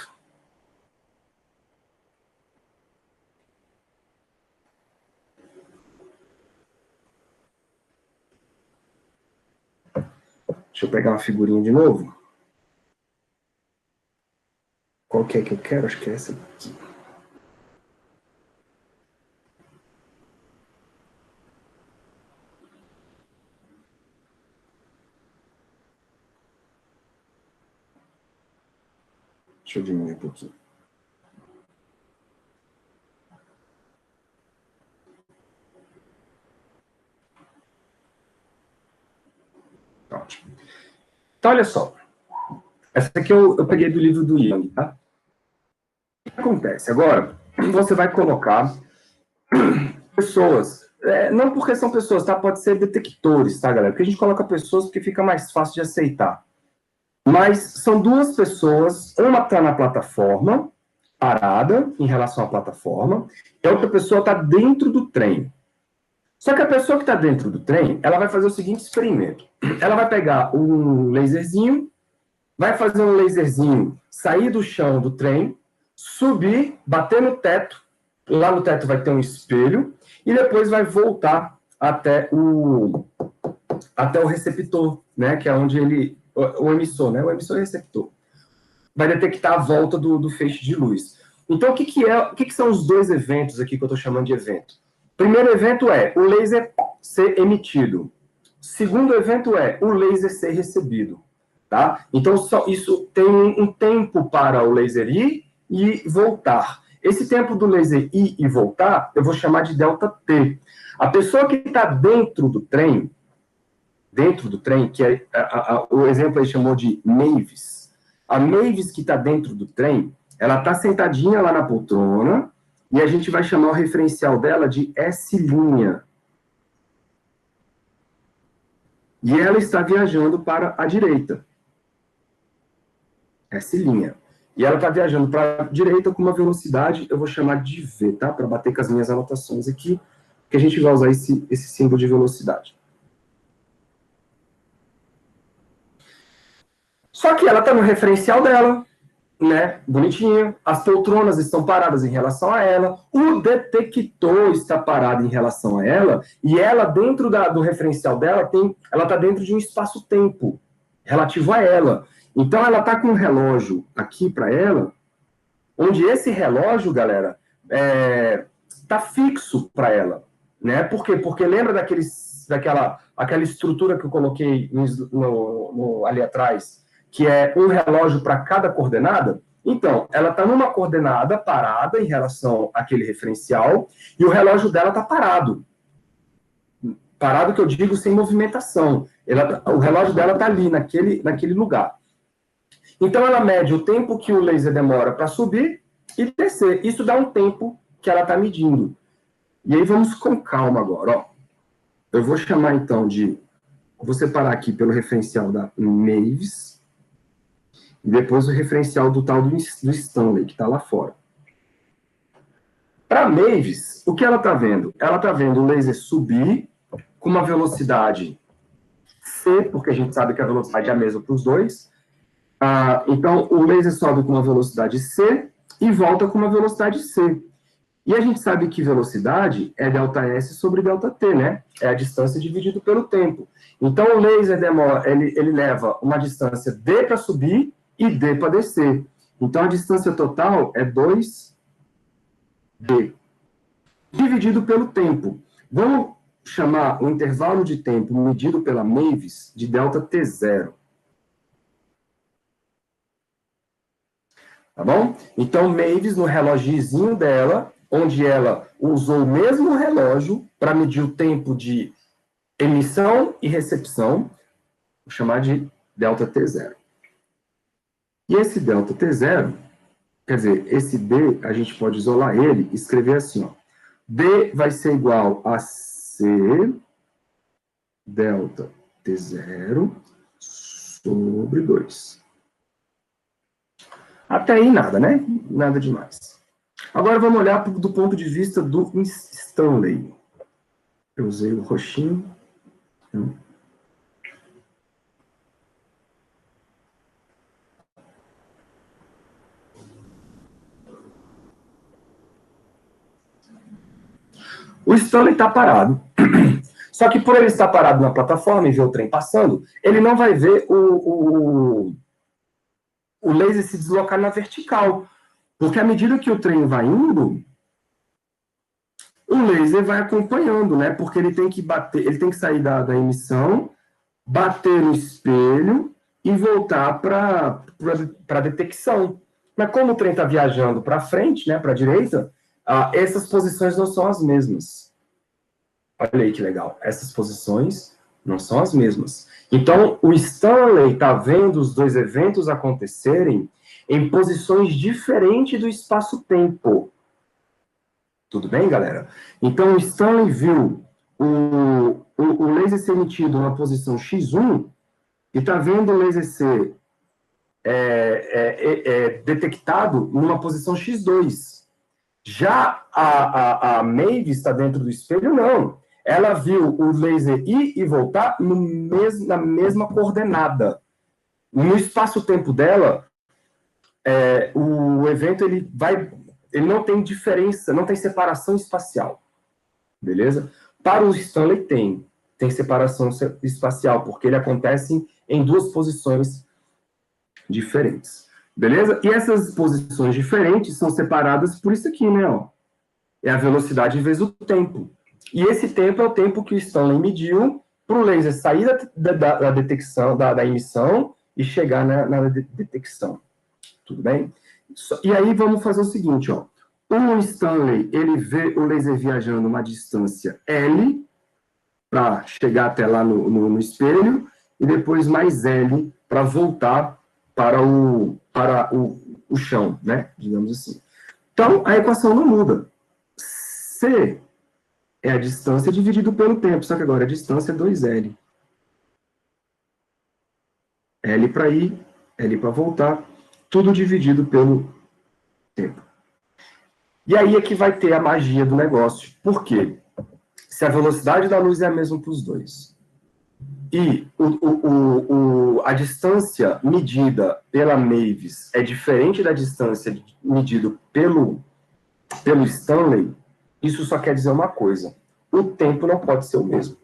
Deixa eu pegar uma figurinha de novo. Qual que é que eu quero? Acho que é essa aqui. Deixa eu diminuir um pouquinho. Ótimo. Então, olha só. Essa aqui eu peguei do livro do Jung, tá? O que acontece? Agora, você vai colocar pessoas, não porque são pessoas, tá? Pode ser detectores, tá, galera? Porque a gente coloca pessoas porque fica mais fácil de aceitar. Mas são duas pessoas, uma está na plataforma, parada em relação à plataforma, e a outra pessoa está dentro do trem. Só que a pessoa que está dentro do trem, ela vai fazer o seguinte experimento. Ela vai pegar um laserzinho, vai fazer um laserzinho sair do chão do trem, subir, bater no teto, lá no teto vai ter um espelho, e depois vai voltar até o receptor, né, que é onde ele, o emissor, né, o emissor e o receptor, vai detectar a volta do feixe de luz. Então, o que são os dois eventos aqui que eu estou chamando de evento? O primeiro evento é o laser ser emitido. O segundo evento é o laser ser recebido. Tá? Então, isso tem um tempo para o laser ir e voltar. Esse tempo do laser ir e voltar, eu vou chamar de ΔT. A pessoa que está dentro do trem, que é o exemplo aí chamou de Mavis. A Mavis que está dentro do trem, ela está sentadinha lá na poltrona, E a gente vai chamar o referencial dela de S'. E ela está viajando para a direita. S'. E ela está viajando para a direita com uma velocidade, eu vou chamar de V, tá? Para bater com as minhas anotações aqui, que a gente vai usar esse símbolo de velocidade. Só que ela está no referencial dela, né? Bonitinha. As poltronas estão paradas em relação a ela. O detector está parado em relação a ela. E ela, dentro do referencial dela, ela está dentro de um espaço-tempo relativo a ela. Então, ela está com um relógio aqui para ela, onde esse relógio, galera, está fixo para ela. Né? Por quê? Porque lembra aquela estrutura que eu coloquei ali atrás, que é um relógio para cada coordenada? Então, ela está numa coordenada parada em relação àquele referencial, e o relógio dela está parado. Parado que eu digo sem movimentação. O relógio dela está ali, naquele lugar. Então, ela mede o tempo que o laser demora para subir e descer. Isso dá um tempo que ela está medindo. E aí, vamos com calma agora. Ó. Eu vou chamar, então, vou separar aqui pelo referencial da Mavis, e depois o referencial do tal do Stanley, que está lá fora. Para a Mavis, o que ela está vendo? Ela está vendo o laser subir com uma velocidade C, porque a gente sabe que a velocidade é a mesma para os dois. Então, o laser sobe com uma velocidade C e volta com uma velocidade C. E a gente sabe que velocidade é ΔS sobre ΔT, né? É a distância dividido pelo tempo. Então, o laser ele leva uma distância D para subir e D para descer. Então, a distância total é 2D. Dividido pelo tempo. Vamos chamar o intervalo de tempo medido pela Mavis de ΔT0. Tá bom? Então, Mavis, no reloginho dela, onde ela usou o mesmo relógio para medir o tempo de emissão e recepção, vou chamar de ΔT0. E esse ΔT0, quer dizer, esse D, a gente pode isolar ele e escrever assim, ó. D vai ser igual a C ΔT0 sobre 2. Até aí nada, né? Nada demais. Agora vamos olhar do ponto de vista do Stanley. Eu usei o roxinho. O Stanley está parado. Só que por ele estar parado na plataforma e ver o trem passando, ele não vai ver o laser se deslocar na vertical. Porque à medida que o trem vai indo, o laser vai acompanhando, né? Porque ele tem que bater, ele tem que sair da emissão, bater no espelho e voltar para a detecção. Mas como o trem está viajando para frente, né, para a direita, essas posições não são as mesmas. Olha aí que legal. Essas posições não são as mesmas. Então, o Stanley está vendo os dois eventos acontecerem em posições diferentes do espaço-tempo. Tudo bem, galera? Então, o Stanley viu o laser ser emitido na posição X1 e está vendo o laser ser detectado numa posição X2. Já a Mavis está dentro do espelho, não. Ela viu o laser ir e voltar na mesma coordenada. No espaço-tempo dela, o evento ele não tem diferença, não tem separação espacial. Beleza? Para o Stanley tem separação espacial, porque ele acontece em duas posições diferentes. Beleza? E essas posições diferentes são separadas por isso aqui, né? Ó. É a velocidade vezes o tempo. E esse tempo é o tempo que o Stanley mediu para o laser sair da detecção, da emissão e chegar na detecção. Tudo bem? E aí vamos fazer o seguinte, ó. O Stanley, ele vê o laser viajando uma distância L para chegar até lá no espelho e depois mais L para voltar para o chão, né? Digamos assim. Então, a equação não muda. C é a distância dividido pelo tempo, só que agora a distância é 2L. L para ir, L para voltar, tudo dividido pelo tempo. E aí é que vai ter a magia do negócio. Por quê? Se a velocidade da luz é a mesma para os dois, e a distância medida pela Mavis é diferente da distância medida pelo Stanley, isso só quer dizer uma coisa: o tempo não pode ser o mesmo.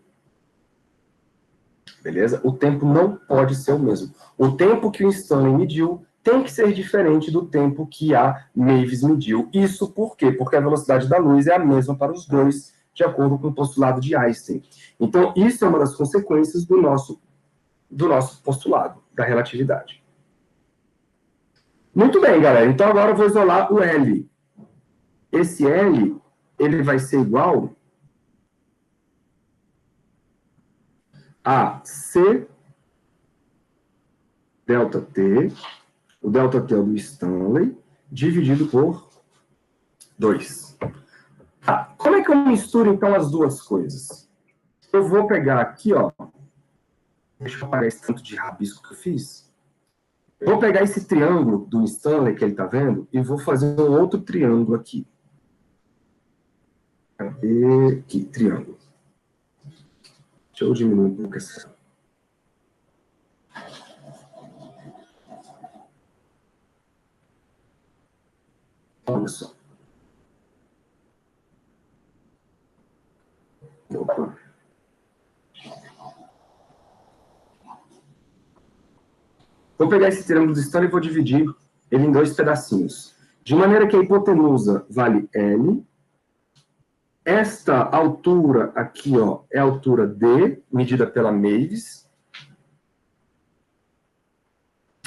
Beleza? O tempo não pode ser o mesmo. O tempo que o Stanley mediu tem que ser diferente do tempo que a Mavis mediu. Isso por quê? Porque a velocidade da luz é a mesma para os dois, de acordo com o postulado de Einstein. Então, isso é uma das consequências do nosso postulado da relatividade. Muito bem, galera. Então, agora eu vou isolar o L. Esse L, ele vai ser igual a C delta T, o delta T é o do Stanley, dividido por 2. Tá. Como é que eu misturo, então, as duas coisas? Eu vou pegar aqui, ó. Deixa eu apagar esse tanto de rabisco que eu fiz. Vou pegar esse triângulo do Stanley, que ele está vendo, e vou fazer um outro triângulo aqui. Cadê? Aqui, triângulo. Deixa eu diminuir um pouco essa. Olha só. Opa. Vou pegar esse triângulo do Stanley e vou dividir ele em 2 pedacinhos. De maneira que a hipotenusa vale L. Esta altura aqui, ó, é a altura D, medida pela Mavis.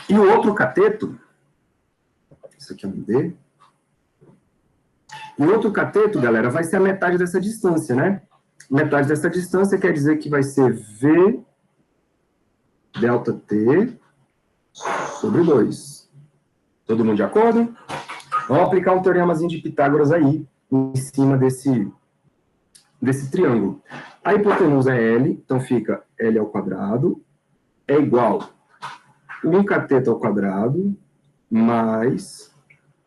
E o outro cateto, isso aqui é um D. E o outro cateto, galera, vai ser a metade dessa distância, né? Metade dessa distância quer dizer que vai ser V delta T sobre 2. Todo mundo de acordo? Vamos aplicar um teoremazinho de Pitágoras aí, em cima desse triângulo. A hipotenusa é L, então fica L ao quadrado, é igual 1 cateto ao quadrado, mais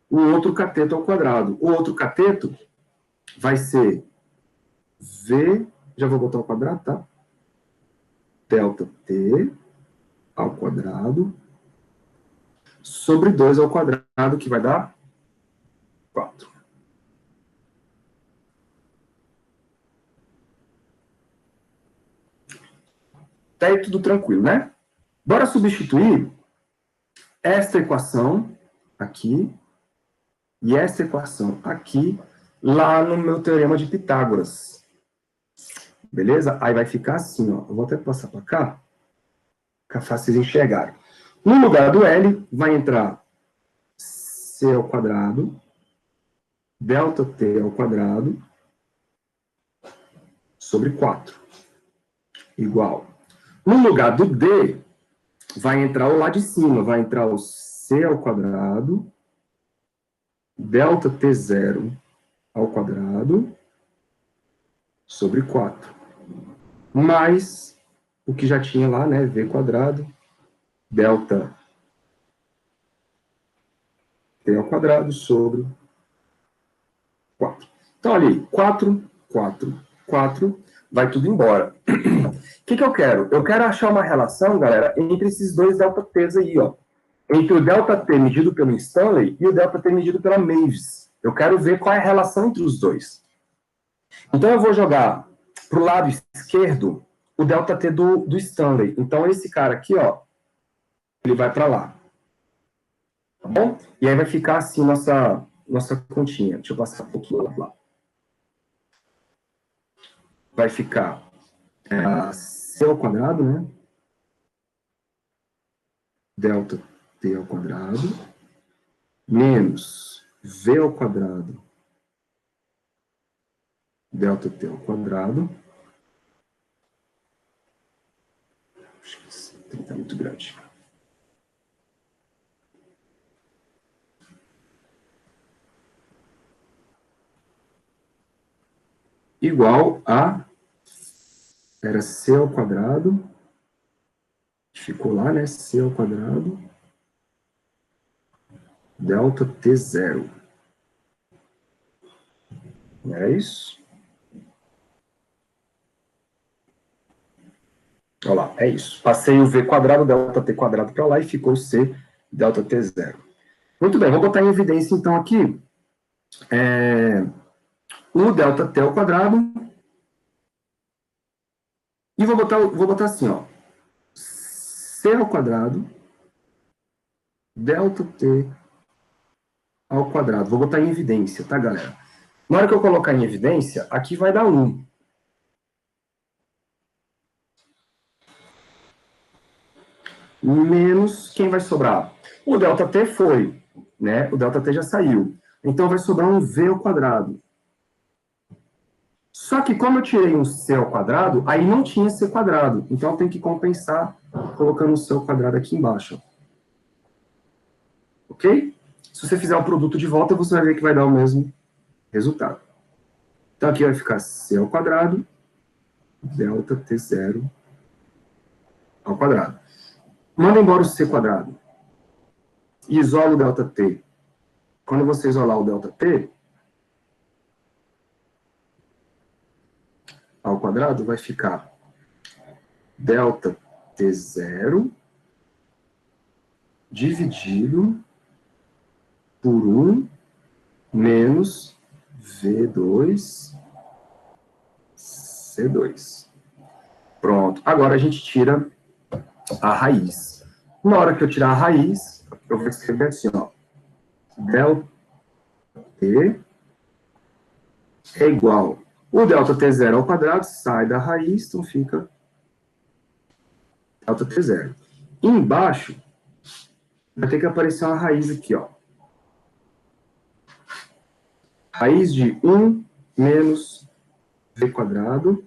o outro cateto ao quadrado. O outro cateto vai ser V, já vou botar ao quadrado, tá? Delta T ao quadrado, sobre 2 ao quadrado, que vai dar 4. Tá aí tudo tranquilo, né? Bora substituir esta equação aqui e essa equação aqui lá no meu teorema de Pitágoras. Beleza? Aí vai ficar assim, ó. Eu vou até passar para cá, fica fácil vocês enxergarem. No lugar do L, vai entrar C ao quadrado, delta T ao quadrado, sobre 4. Igual. No lugar do D, vai entrar o lá de cima, vai entrar o C ao quadrado, delta T0 ao quadrado, sobre 4. Mais o que já tinha lá, né, V quadrado, delta T ao quadrado, sobre 4. Então, ali, 4, 4, 4, vai tudo embora. O que eu quero? Eu quero achar uma relação, galera, entre esses dois delta T's aí, ó. Entre o delta T medido pelo Stanley e o delta T medido pela Mavis. Eu quero ver qual é a relação entre os dois. Então, eu vou jogar para o lado esquerdo o delta T do Stanley. Então, esse cara aqui, ó, ele vai para lá. Tá bom? E aí vai ficar assim nossa continha. Deixa eu passar um pouquinho lá. Vai ficar C ao quadrado, né? Delta T ao quadrado, menos V ao quadrado, delta T ao quadrado. Acho que esse tem que estar muito grande. igual a, era C ao quadrado, ficou lá, né, C ao quadrado, delta T0. É isso? Olha lá, é isso. Passei o V quadrado, delta T quadrado para lá e ficou C, delta T0. Muito bem, vou botar em evidência, então, aqui, o delta T ao quadrado, e vou botar assim, ó, C ao quadrado, delta T ao quadrado. Vou botar em evidência, tá, galera? Na hora que eu colocar em evidência, aqui vai dar 1. Menos, quem vai sobrar? O ΔT foi, né? O ΔT já saiu. Então vai sobrar um V ao quadrado. Só que como eu tirei um C ao quadrado, aí não tinha C quadrado. Então eu tenho que compensar colocando um C ao quadrado aqui embaixo. Ok? Se você fizer o produto de volta, você vai ver que vai dar o mesmo resultado. Então aqui vai ficar C ao quadrado, delta T0 ao quadrado. Manda embora o C quadrado. E isola o delta T. Quando você isolar o delta T ao quadrado, vai ficar delta T0 dividido por 1 menos V2 C2. Pronto. Agora a gente tira a raiz. Na hora que eu tirar a raiz, eu vou escrever assim, ó. Delta T é igual. O delta T0 ao quadrado sai da raiz, então fica delta T0. E embaixo, vai ter que aparecer uma raiz aqui, ó. Raiz de 1 menos V quadrado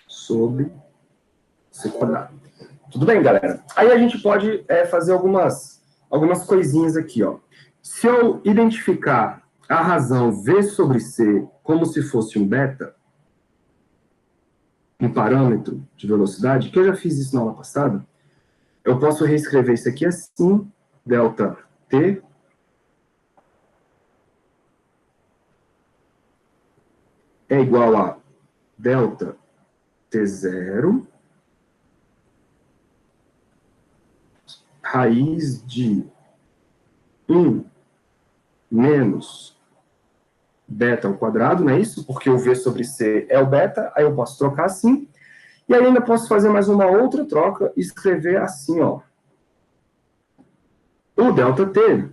sobre C quadrado. Tudo bem, galera? Aí a gente pode fazer algumas coisinhas aqui, ó. Se eu identificar a razão V sobre C como se fosse um beta, um parâmetro de velocidade, que eu já fiz isso na aula passada, eu posso reescrever isso aqui assim, delta T é igual a delta T0 raiz de 1 menos beta ao quadrado, não é isso? Porque o V sobre C é o beta, aí eu posso trocar assim. E aí ainda posso fazer mais uma outra troca e escrever assim, ó. O delta T,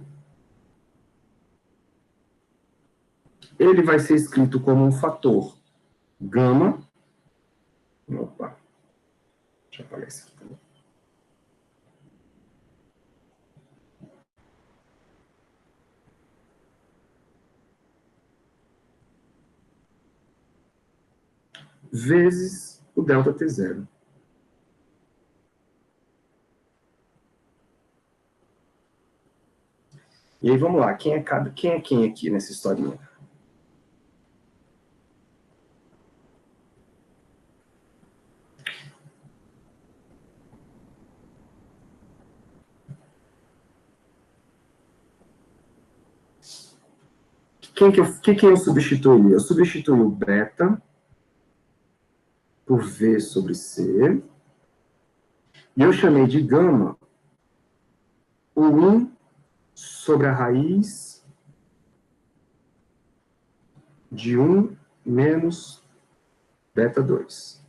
ele vai ser escrito como um fator gama. Opa, deixa eu apagar isso aqui também. Vezes o delta T0. E aí, vamos lá. Quem é quem aqui nessa historinha? Que eu substituí? Eu substituí o beta por V sobre C. E eu chamei de gama o 1 sobre a raiz de 1 menos beta 2.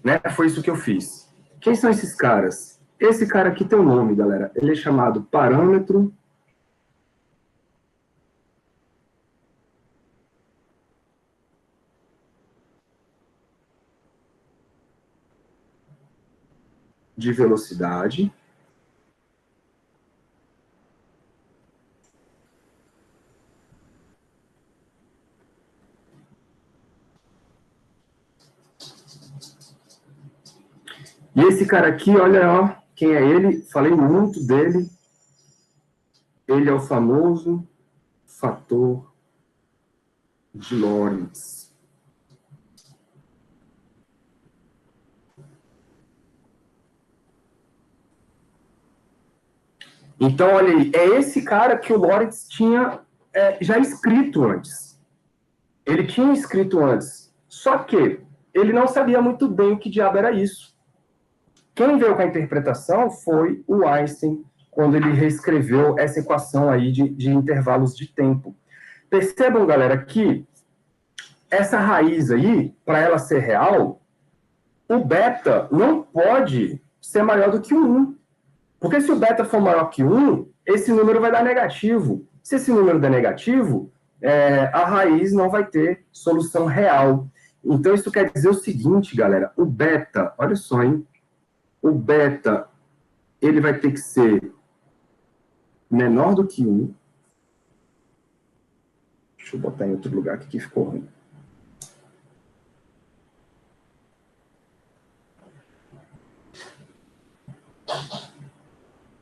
Né? Foi isso que eu fiz. Quem são esses caras? Esse cara aqui tem um nome, galera. Ele é chamado parâmetro de velocidade. E esse cara aqui, olha, ó, quem é ele? Falei muito dele. Ele é o famoso fator de Lorentz. Então, olha aí, é esse cara que o Lorentz tinha já escrito antes. Ele tinha escrito antes. Só que ele não sabia muito bem o que diabo era isso. Quem veio com a interpretação foi o Einstein, quando ele reescreveu essa equação aí de intervalos de tempo. Percebam, galera, que essa raiz aí, para ela ser real, o beta não pode ser maior do que o 1. Porque se o beta for maior que 1, esse número vai dar negativo. Se esse número der negativo, a raiz não vai ter solução real. Então, isso quer dizer o seguinte, galera. O beta, olha só, hein? O beta, ele vai ter que ser menor do que 1. Deixa eu botar em outro lugar aqui que ficou ruim.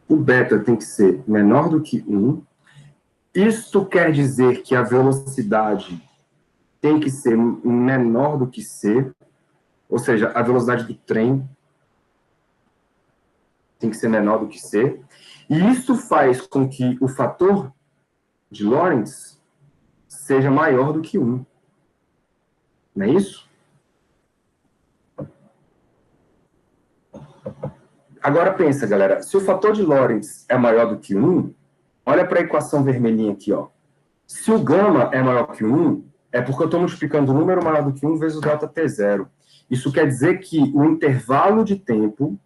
O beta tem que ser menor do que 1. Isto quer dizer que a velocidade tem que ser menor do que c, ou seja, a velocidade do trem tem que ser menor do que c. E isso faz com que o fator de Lorentz seja maior do que 1. Não é isso? Agora pensa, galera, se o fator de Lorentz é maior do que 1, olha para a equação vermelhinha aqui, ó. Se o gama é maior que 1, é porque eu estou multiplicando o número maior do que 1 vezes o delta t0. Isso quer dizer que o intervalo de tempo...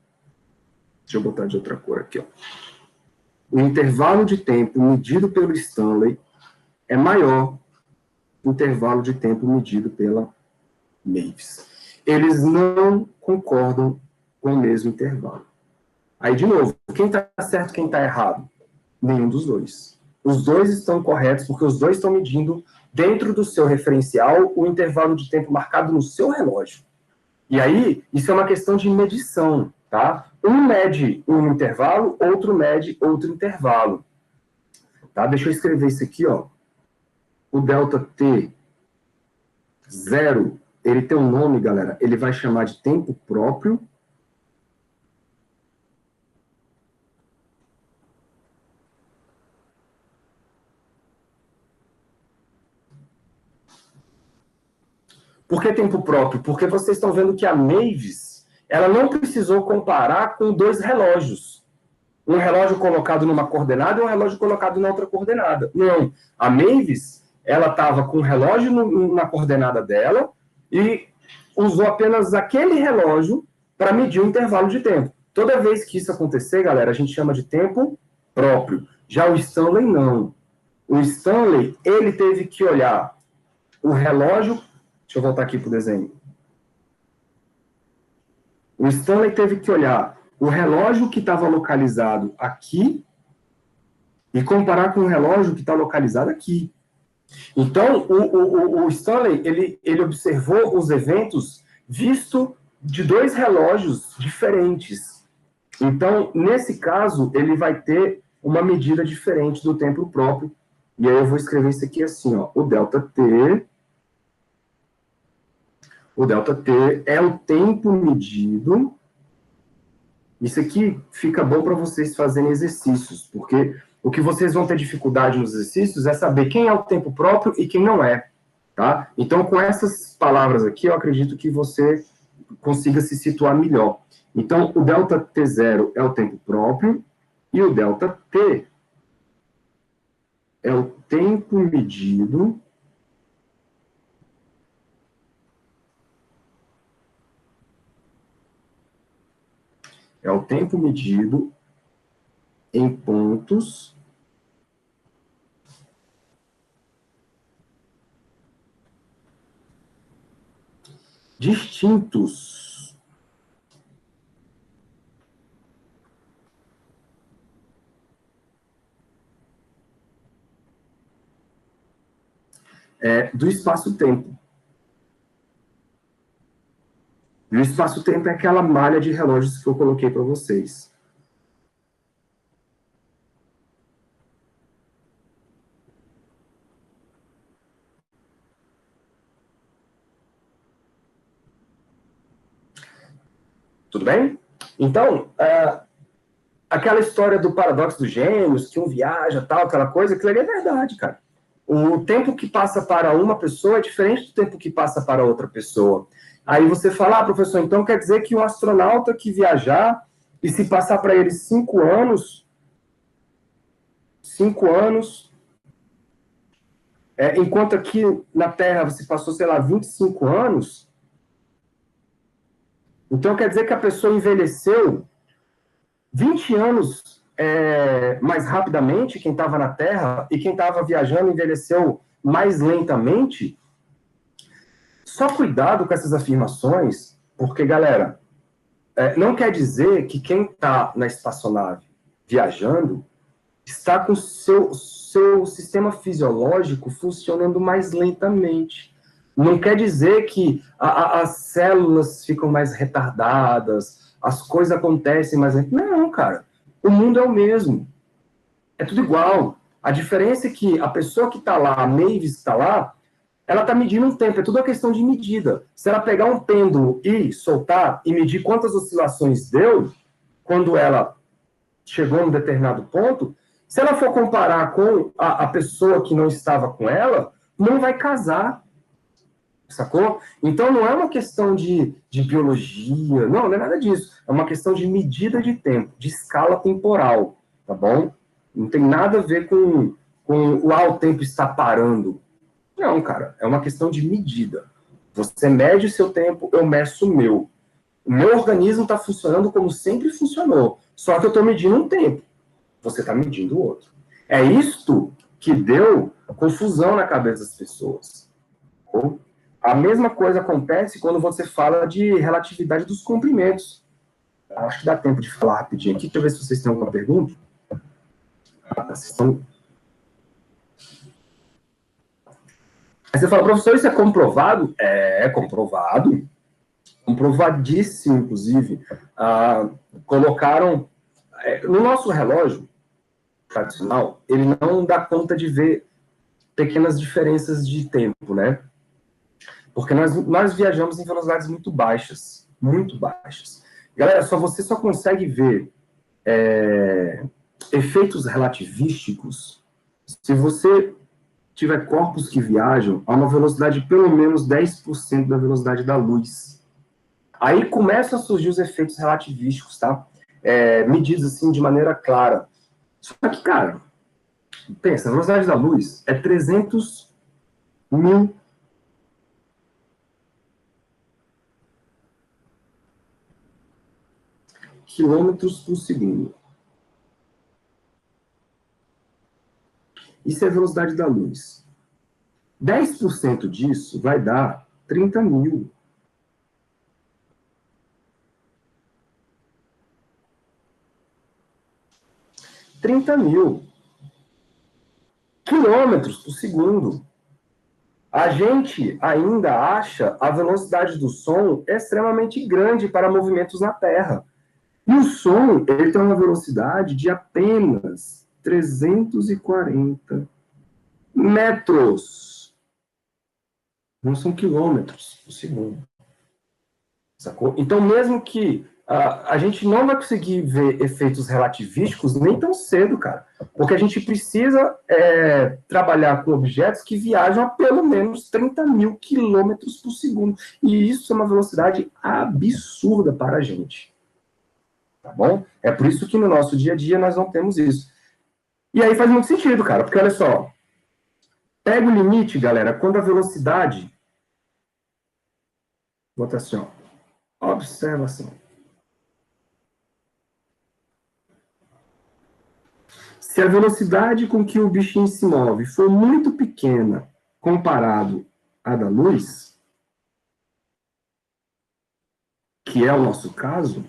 Deixa eu botar de outra cor aqui, ó. O intervalo de tempo medido pelo Stanley é maior que o intervalo de tempo medido pela Mavis. Eles não concordam com o mesmo intervalo. Aí, de novo, quem está certo e quem está errado? Nenhum dos dois. Os dois estão corretos porque os dois estão medindo dentro do seu referencial o intervalo de tempo marcado no seu relógio. E aí, isso é uma questão de medição, tá? Um mede um intervalo, outro mede outro intervalo. Tá? Deixa eu escrever isso aqui, ó. O delta T 0, ele tem um nome, galera, ele vai chamar de tempo próprio. Por que tempo próprio? Porque vocês estão vendo que a Mavis, ela não precisou comparar com dois relógios. Um relógio colocado numa coordenada e um relógio colocado na outra coordenada. Não. A Mavis, ela estava com o relógio na coordenada dela e usou apenas aquele relógio para medir o intervalo de tempo. Toda vez que isso acontecer, galera, a gente chama de tempo próprio. Já o Stanley, não. O Stanley, ele teve que olhar o relógio... Deixa eu voltar aqui para o desenho. O Stanley teve que olhar o relógio que estava localizado aqui e comparar com o relógio que está localizado aqui. Então, o Stanley, ele observou os eventos visto de dois relógios diferentes. Então, nesse caso, ele vai ter uma medida diferente do tempo próprio. E aí eu vou escrever isso aqui assim, ó. O delta T é o tempo medido. Isso aqui fica bom para vocês fazerem exercícios, porque o que vocês vão ter dificuldade nos exercícios é saber quem é o tempo próprio e quem não é, tá? Então, com essas palavras aqui, eu acredito que você consiga se situar melhor. Então, o delta T0 é o tempo próprio e o delta T é o tempo medido em pontos distintos. Do espaço-tempo. E o espaço-tempo é aquela malha de relógios que eu coloquei para vocês. Tudo bem? Então, aquela história do paradoxo dos gêmeos, que um viaja, tal, aquela coisa, aquilo ali é verdade, cara. O tempo que passa para uma pessoa é diferente do tempo que passa para outra pessoa. Aí você fala, professor, então quer dizer que um astronauta que viajar e se passar para ele 5 anos, enquanto aqui na Terra você passou, sei lá, 25 anos, então quer dizer que a pessoa envelheceu 20 anos mais rapidamente, quem estava na Terra, e quem estava viajando envelheceu mais lentamente. Só cuidado com essas afirmações, porque, galera, não quer dizer que quem está na espaçonave viajando está com o seu sistema fisiológico funcionando mais lentamente. Não quer dizer que as células ficam mais retardadas, as coisas acontecem mais... Não, cara. O mundo é o mesmo. É tudo igual. A diferença é que a pessoa que está lá, a Mavis que está lá, ela está medindo um tempo. É tudo uma questão de medida. Se ela pegar um pêndulo e soltar e medir quantas oscilações deu, quando ela chegou num determinado ponto, se ela for comparar com a pessoa que não estava com ela, não vai casar. Sacou? Então não é uma questão de biologia, não é nada disso. É uma questão de medida de tempo, de escala temporal, tá bom? Não tem nada a ver com o tempo está parando. Não, cara, é uma questão de medida. Você mede o seu tempo, eu meço o meu. O meu organismo está funcionando como sempre funcionou, só que eu estou medindo um tempo, você está medindo o outro. É isto que deu confusão na cabeça das pessoas. A mesma coisa acontece quando você fala de relatividade dos comprimentos. Acho que dá tempo de falar rapidinho aqui. Deixa eu ver se vocês têm alguma pergunta. Aí você fala, professor, isso é comprovado? É comprovado. Comprovadíssimo, inclusive. Colocaram... no nosso relógio tradicional, ele não dá conta de ver pequenas diferenças de tempo, né? Porque nós viajamos em velocidades muito baixas. Muito baixas. Galera, você só consegue ver efeitos relativísticos se você tiver corpos que viajam a uma velocidade de pelo menos 10% da velocidade da luz. Aí começam a surgir os efeitos relativísticos, tá? Medidos assim de maneira clara. Só que, cara, pensa, a velocidade da luz é 300 mil quilômetros por segundo. Isso é a velocidade da luz. 10% disso vai dar 30 mil. Quilômetros por segundo. A gente ainda acha a velocidade do som extremamente grande para movimentos na Terra. E o som, ele tem uma velocidade de apenas 340 metros. Não são quilômetros por segundo. Sacou? Então, mesmo que a gente não vai conseguir ver efeitos relativísticos nem tão cedo, cara. Porque a gente precisa trabalhar com objetos que viajam a pelo menos 30 mil quilômetros por segundo. E isso é uma velocidade absurda para a gente. Tá bom? É por isso que no nosso dia a dia nós não temos isso. E aí faz muito sentido, cara. Porque olha só. Pega o limite, galera, quando a velocidade... Vou botar assim, ó. Observação. Se a velocidade com que o bichinho se move for muito pequena comparado à da luz, que é o nosso caso,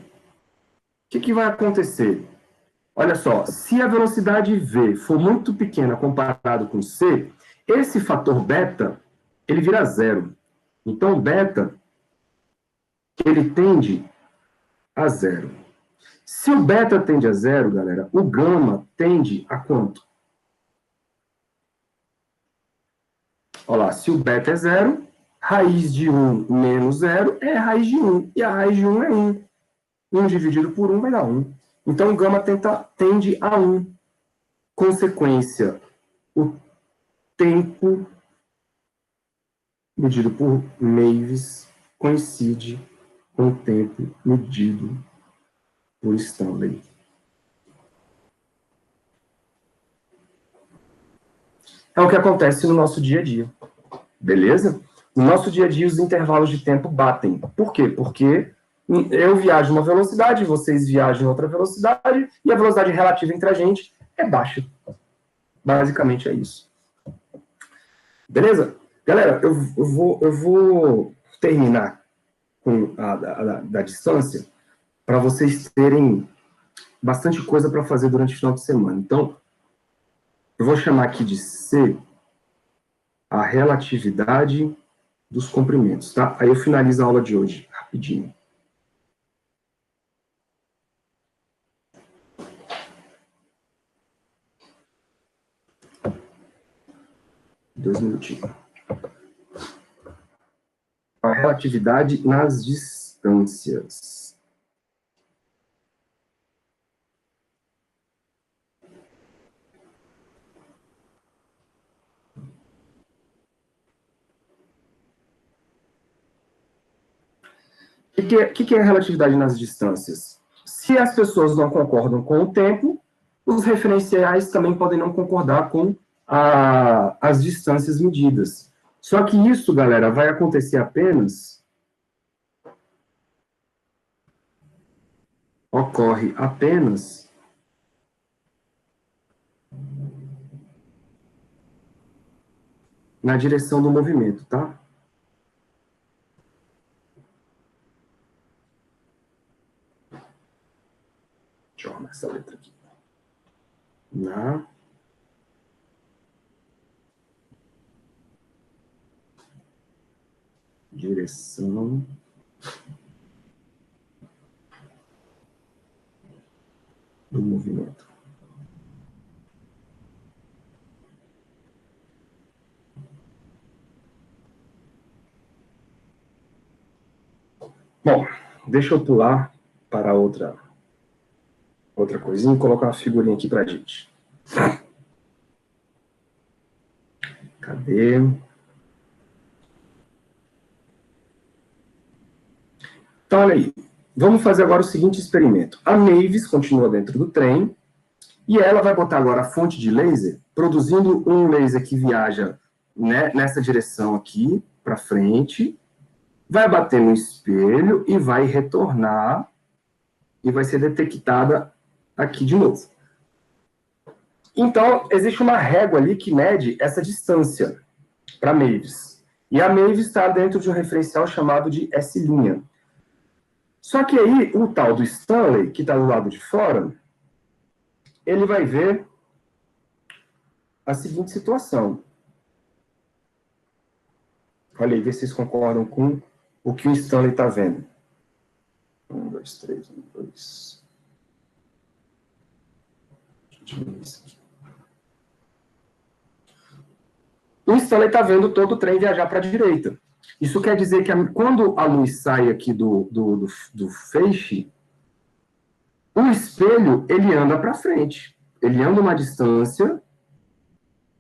o que vai acontecer? Olha só, se a velocidade v for muito pequena comparado com c, esse fator beta, ele vira zero. Então, beta, ele tende a zero. Se o beta tende a zero, galera, o gama tende a quanto? Olha lá, se o beta é zero, raiz de 1 menos 0 é raiz de 1. E a raiz de 1 é 1. 1 dividido por 1 vai dar 1. Então, o gama tende a 1. Consequência, o tempo medido por Mavis coincide com o tempo medido por Stanley. É o que acontece no nosso dia a dia. Beleza? No nosso dia a dia, os intervalos de tempo batem. Por quê? Porque eu viajo uma velocidade, vocês viajam outra velocidade, e a velocidade relativa entre a gente é baixa. Basicamente é isso. Beleza? Galera, eu vou terminar com da distância para vocês terem bastante coisa para fazer durante o final de semana. Então, eu vou chamar aqui de C a relatividade dos comprimentos, tá? Aí eu finalizo a aula de hoje, rapidinho. Dois minutinhos. A relatividade nas distâncias. O que é a relatividade nas distâncias? Se as pessoas não concordam com o tempo, os referenciais também podem não concordar com as distâncias medidas. Só que isso, galera, vai acontecer apenas... Ocorre apenas... na direção do movimento, tá? Deixa eu arrumar essa letra aqui. Na direção do movimento. Bom, deixa eu pular para outra coisinha e colocar uma figurinha aqui pra gente. Cadê? Então, olha aí. Vamos fazer agora o seguinte experimento. A Mavis continua dentro do trem e ela vai botar agora a fonte de laser, produzindo um laser que viaja, né, nessa direção aqui, para frente, vai bater no espelho e vai retornar e vai ser detectada aqui de novo. Então, existe uma régua ali que mede essa distância para a Mavis. E a Mavis está dentro de um referencial chamado de S'. Só que aí, o tal do Stanley, que está do lado de fora, ele vai ver a seguinte situação. Olha aí, vê se vocês concordam com o que o Stanley está vendo. 1, 2, 3, 1, 2. Deixa eu diminuir isso aqui. O Stanley está vendo todo o trem viajar para a direita. Isso quer dizer que quando a luz sai aqui do feixe, o espelho, ele anda para frente. Ele anda uma distância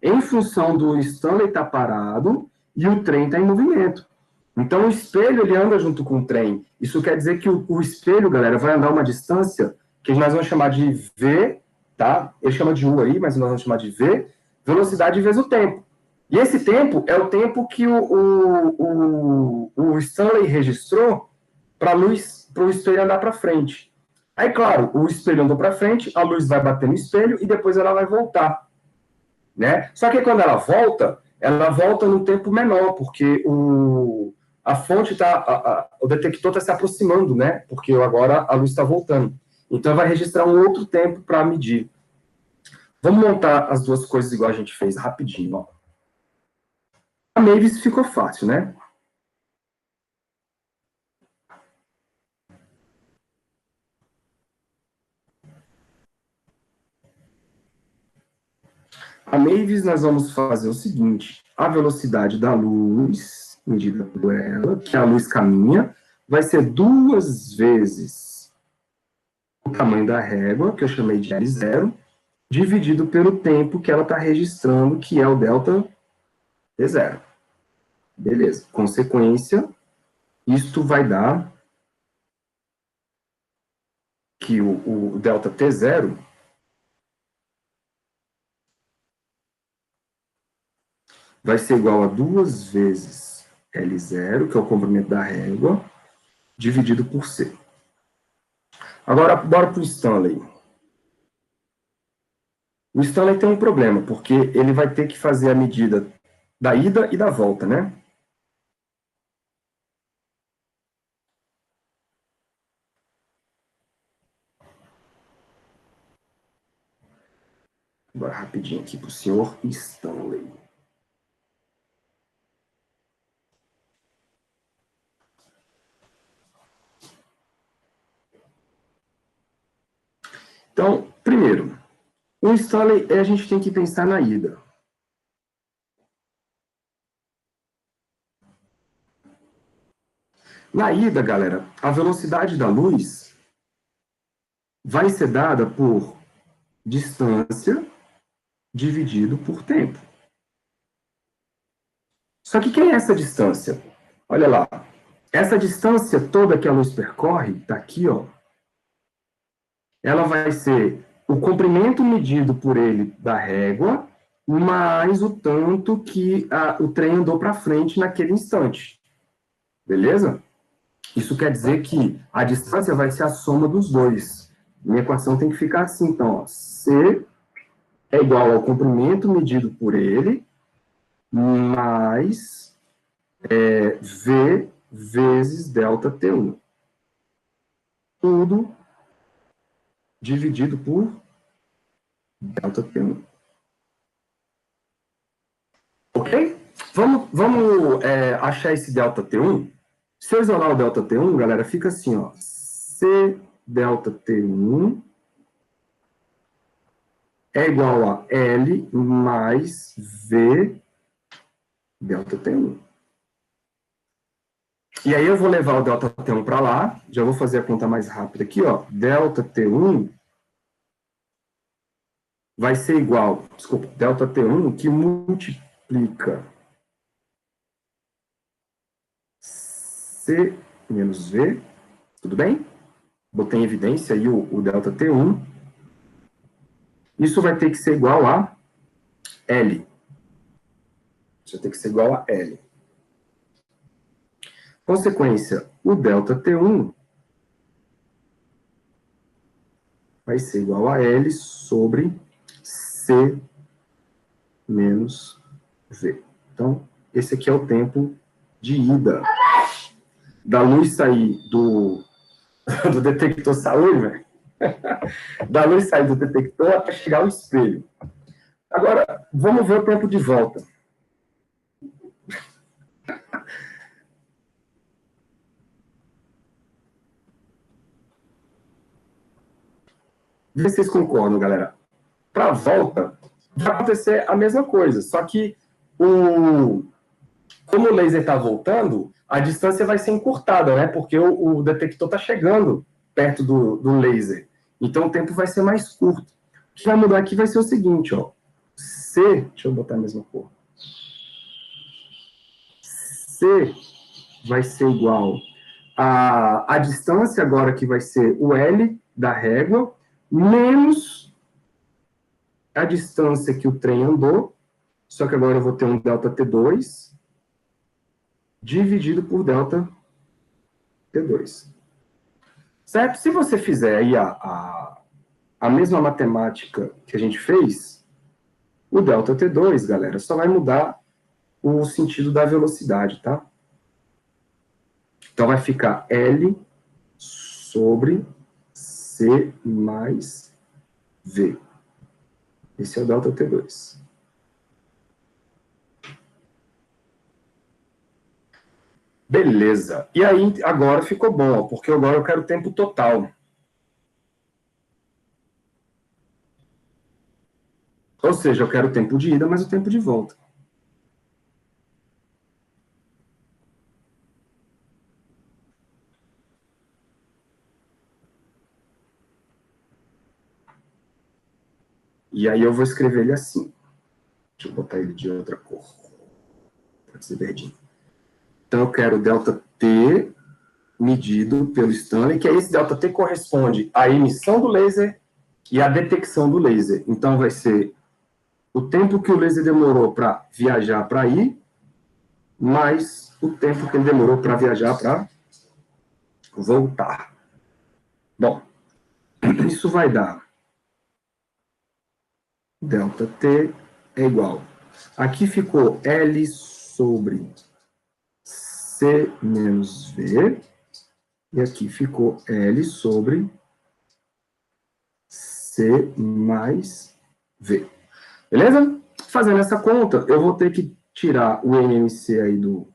em função do Stanley estar parado e o trem está em movimento. Então, o espelho, ele anda junto com o trem. Isso quer dizer que o espelho, galera, vai andar uma distância que nós vamos chamar de V, tá? Ele chama de U aí, mas nós vamos chamar de V, velocidade vezes o tempo. E esse tempo é o tempo que o Stanley registrou para o espelho andar para frente. Aí, claro, o espelho andou para frente, a luz vai bater no espelho e depois ela vai voltar. Né? Só que quando ela volta num tempo menor, porque a fonte o detector está se aproximando, né? Porque agora a luz está voltando. Então vai registrar um outro tempo para medir. Vamos montar as duas coisas igual a gente fez rapidinho, ó. A Mavis ficou fácil, né? A Mavis, nós vamos fazer o seguinte: a velocidade da luz, medida por ela, que a luz caminha, vai ser 2 vezes o tamanho da régua, que eu chamei de L0, dividido pelo tempo que ela está registrando, que é o delta T0. Beleza. Consequência, isto vai dar que o delta T0 vai ser igual a 2 vezes L0, que é o comprimento da régua, dividido por C. Agora, bora para o Stanley. O Stanley tem um problema, porque ele vai ter que fazer a medida da ida e da volta, né? Bora rapidinho aqui para o senhor Stanley. Então, primeiro, o Stanley, a gente tem que pensar na ida. Na ida, galera, a velocidade da luz vai ser dada por distância dividido por tempo. Só que quem é essa distância? Olha lá. Essa distância toda que a luz percorre, está aqui, ó, ela vai ser o comprimento medido por ele da régua, mais o tanto que o trem andou para frente naquele instante. Beleza? Isso quer dizer que a distância vai ser a soma dos dois. Minha equação tem que ficar assim, então, ó, C é igual ao comprimento medido por ele, mais V vezes delta T1. Tudo dividido por delta T1. Ok? Vamos achar esse delta T1. Se eu isolar o delta T1, galera, fica assim, ó. C delta T1 é igual a L mais V delta T1. E aí eu vou levar o delta T1 para lá, já vou fazer a conta mais rápida aqui, ó. Delta T1 vai ser igual, desculpa, delta T1 que multiplica C menos V, tudo bem? Botei em evidência aí o delta T1. Isso vai ter que ser igual a L. Isso vai ter que ser igual a L. Consequência, o delta T1 vai ser igual a L sobre C menos V. Então, esse aqui é o tempo de ida. Da luz sair do detector saúde, velho. Da luz sair do detector até chegar ao espelho. Agora, vamos ver o tempo de volta. Vê se vocês concordam, galera. Para a volta, vai acontecer a mesma coisa, só que como o laser está voltando, a distância vai ser encurtada, né? Porque o detector está chegando perto do laser. Então o tempo vai ser mais curto. O que vai mudar aqui vai ser o seguinte, ó. C, deixa eu botar a mesma cor. C vai ser igual a distância agora que vai ser o L da régua, menos a distância que o trem andou, só que agora eu vou ter um delta T2 dividido por delta T2. Certo? Se você fizer aí a mesma matemática que a gente fez, o delta T2, galera, só vai mudar o sentido da velocidade, tá? Então vai ficar L sobre C mais V. Esse é o delta T2. Beleza. E aí, agora ficou bom, ó, porque agora eu quero o tempo total. Ou seja, eu quero o tempo de ida, mas o tempo de volta. E aí eu vou escrever ele assim. Deixa eu botar ele de outra cor. Pode ser verdinho. Então eu quero ΔT medido pelo Stanley, que aí esse ΔT corresponde à emissão do laser e à detecção do laser. Então vai ser o tempo que o laser demorou para viajar para aí, mais o tempo que ele demorou para viajar para voltar. Bom, isso vai dar ΔT é igual. Aqui ficou L sobre C menos V, e aqui ficou L sobre C mais V. Beleza? Fazendo essa conta, eu vou ter que tirar o MMC aí do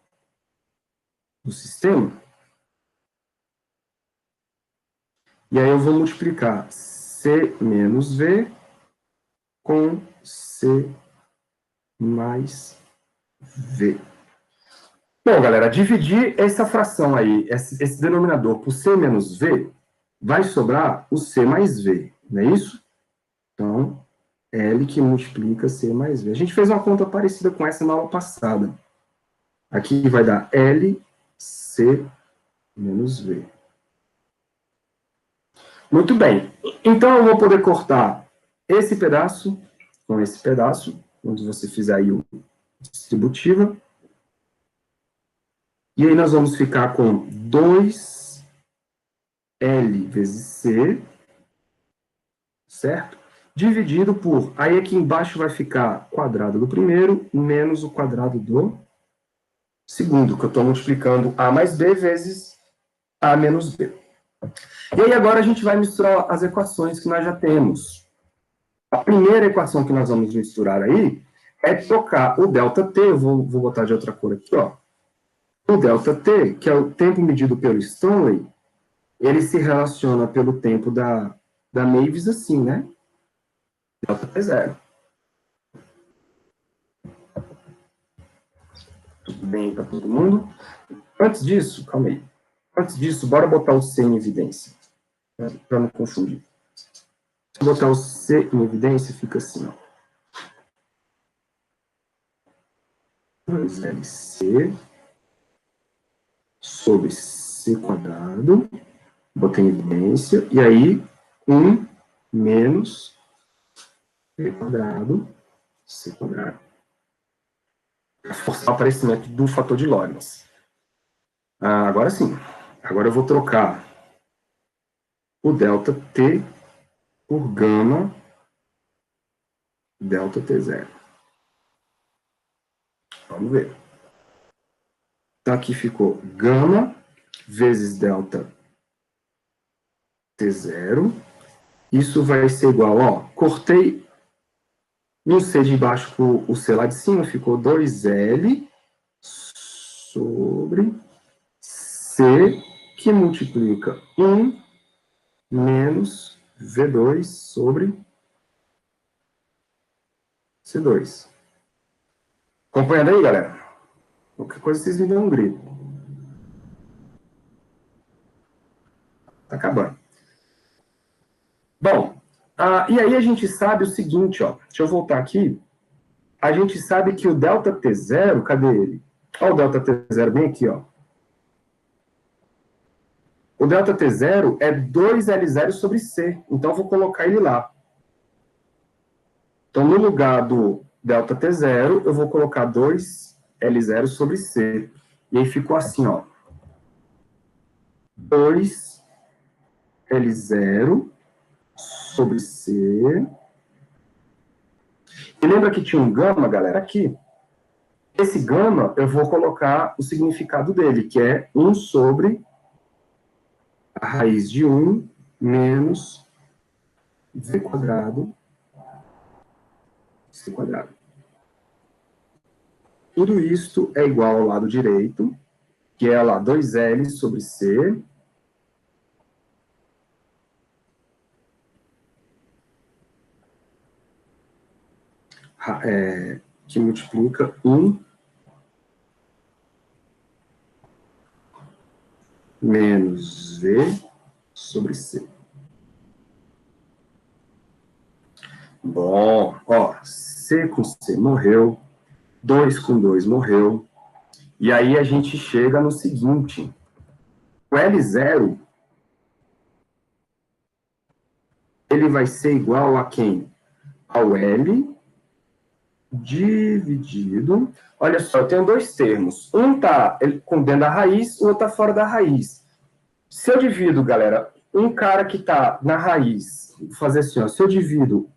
sistema. E aí eu vou multiplicar C menos V com C mais V. Bom, galera, dividir essa fração aí, esse denominador por C menos V, vai sobrar o C mais V, não é isso? Então, L que multiplica C mais V. A gente fez uma conta parecida com essa na aula passada. Aqui vai dar L, C menos V. Muito bem. Então, eu vou poder cortar esse pedaço com esse pedaço, quando você fizer aí o distributiva. E aí nós vamos ficar com 2L vezes C, certo? Dividido por, aí aqui embaixo vai ficar quadrado do primeiro, menos o quadrado do segundo, que eu estou multiplicando A mais B vezes A menos B. E aí agora a gente vai misturar as equações que nós já temos. A primeira equação que nós vamos misturar aí é trocar o ΔT, eu vou botar de outra cor aqui, ó. O ΔT, que é o tempo medido pelo Stanley, ele se relaciona pelo tempo da Mavis assim, né? ΔT zero. Tudo bem para todo mundo? Antes disso, calma aí. Antes disso, bora botar o C em evidência, para não confundir. Se eu botar o C em evidência, fica assim, ó. 2LC sobre C quadrado, botei em evidência, e aí 1 menos C quadrado, C quadrado. Para forçar o aparecimento do fator de Lorentz. Agora sim. Agora eu vou trocar o ΔT por gama ΔT0. Vamos ver. Então aqui ficou gama vezes ΔT0. Isso vai ser igual, ó, cortei um C de baixo com o C lá de cima, ficou 2L sobre C, que multiplica 1 menos V2 sobre C2. Acompanhando aí, galera? Qualquer coisa vocês me dão um grito. Tá acabando. Bom, e aí a gente sabe o seguinte, ó. Deixa eu voltar aqui. A gente sabe que o ΔT0, cadê ele? Ó, o ΔT0 bem aqui, ó. O ΔT0 é 2L0 sobre C. Então, eu vou colocar ele lá. Então, no lugar do ΔT0, eu vou colocar 2L0 sobre C. E aí ficou assim, ó. 2L0 sobre C. E lembra que tinha um gama, galera, aqui? Esse gama, eu vou colocar o significado dele, que é 1 sobre a raiz de 1 menos V quadrado, C quadrado. Tudo isto é igual ao lado direito, que é lá 2L sobre C, que multiplica 1 menos V sobre C. Bom, ó, C com C morreu, 2 com 2 morreu, e aí a gente chega no seguinte, o L0, ele vai ser igual a quem? Ao L dividido, olha só, eu tenho dois termos, um está dentro da raiz, o outro está fora da raiz. Se eu divido, galera, um cara que está na raiz, vou fazer assim, ó, se eu divido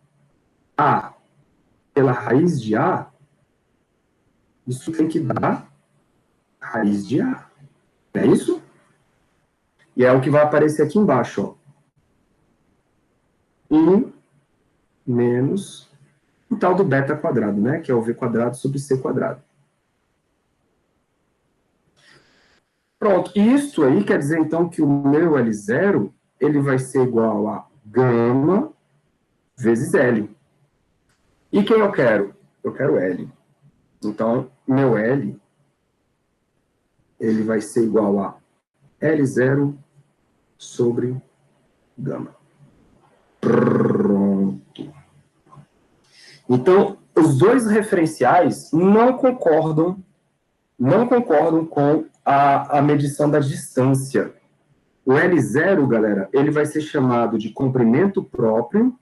A pela raiz de A, isso tem que dar raiz de A. É isso? E é o que vai aparecer aqui embaixo, ó. 1 menos o tal do beta quadrado, né? Que é o V quadrado sobre C quadrado. Pronto. Isso aí quer dizer, então, que o meu L0, ele vai ser igual a gama vezes L. E quem eu quero? Eu quero L. Então, meu L, ele vai ser igual a L0 sobre gama. Pronto. Então, os dois referenciais não concordam com a medição da distância. O L0, galera, ele vai ser chamado de comprimento próprio,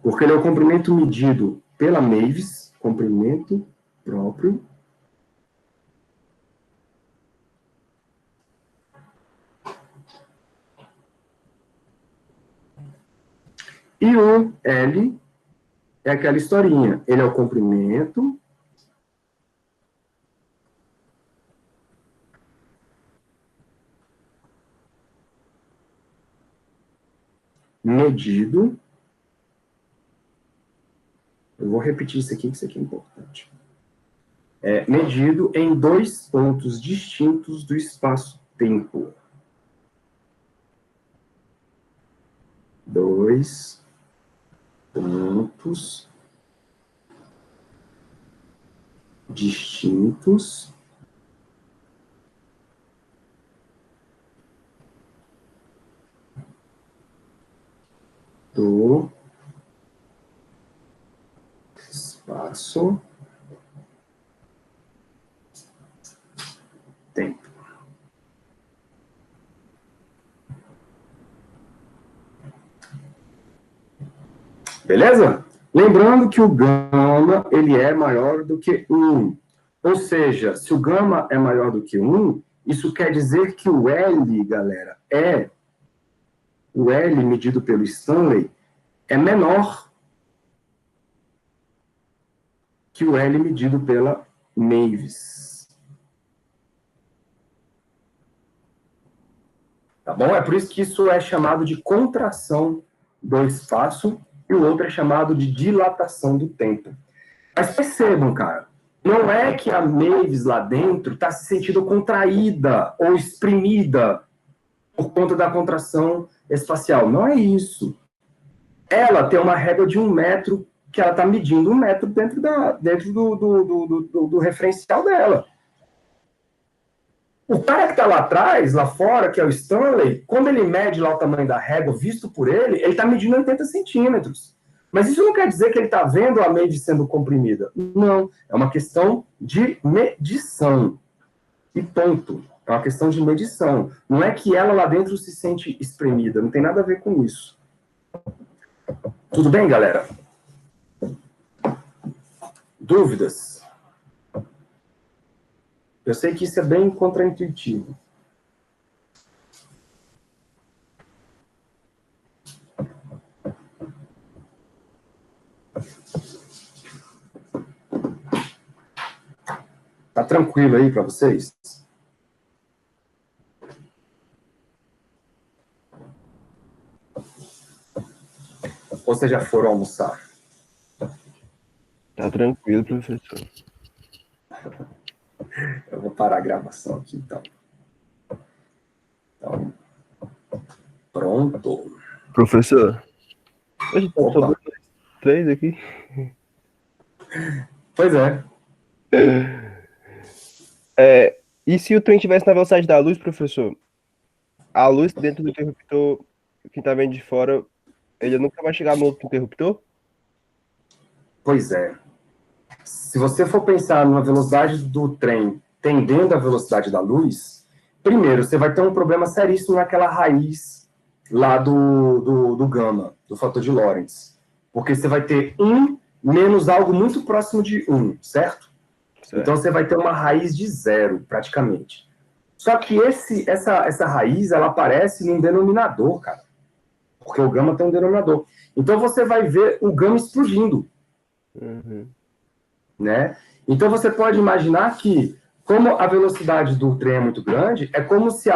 porque ele é o comprimento medido pela Mavis, comprimento próprio. E o L é aquela historinha. Ele é o comprimento medido. Eu vou repetir isso aqui, que isso aqui é importante. Medido em dois pontos distintos do espaço-tempo. Dois pontos distintos do espaço-tempo. Beleza? Lembrando que o gama, ele é maior do que 1. Ou seja, se o gama é maior do que 1, isso quer dizer que o L, galera, o L medido pelo Stanley é menor que o L medido pela Mavis. Tá bom? É por isso que isso é chamado de contração do espaço e o outro é chamado de dilatação do tempo. Mas percebam, cara, não é que a Mavis lá dentro está se sentindo contraída ou exprimida por conta da contração espacial. Não é isso. Ela tem uma régua de 1 metro que ela está medindo 1 metro dentro do referencial dela. O cara que está lá atrás, lá fora, que é o Stanley, quando ele mede lá o tamanho da régua visto por ele está medindo 80 centímetros. Mas isso não quer dizer que ele está vendo a Mavis sendo comprimida. Não, é uma questão de medição. E ponto. É uma questão de medição. Não é que ela lá dentro se sente espremida. Não tem nada a ver com isso. Tudo bem, galera? Dúvidas? Eu sei que isso é bem contraintuitivo. Tá tranquilo aí para vocês? Ou vocês já foram almoçar? Tá tranquilo, professor. Eu vou parar a gravação aqui, então. Então, pronto. Professor, hoje tá só 3 aqui. Pois é. E se o trem estivesse na velocidade da luz, professor? A luz dentro do interruptor quem tá vendo de fora, ele nunca vai chegar no outro interruptor? Pois é. Se você for pensar numa velocidade do trem tendendo à velocidade da luz, primeiro, você vai ter um problema seríssimo naquela raiz lá do gama, do fator de Lorentz. Porque você vai ter 1 menos algo muito próximo de 1, certo? Certo. Então você vai ter uma raiz de 0, praticamente. Só que essa raiz, ela aparece num denominador, cara. Porque o gama tem um denominador. Então você vai ver o gama explodindo. Uhum. Né? Então você pode imaginar que, como a velocidade do trem é muito grande, é como se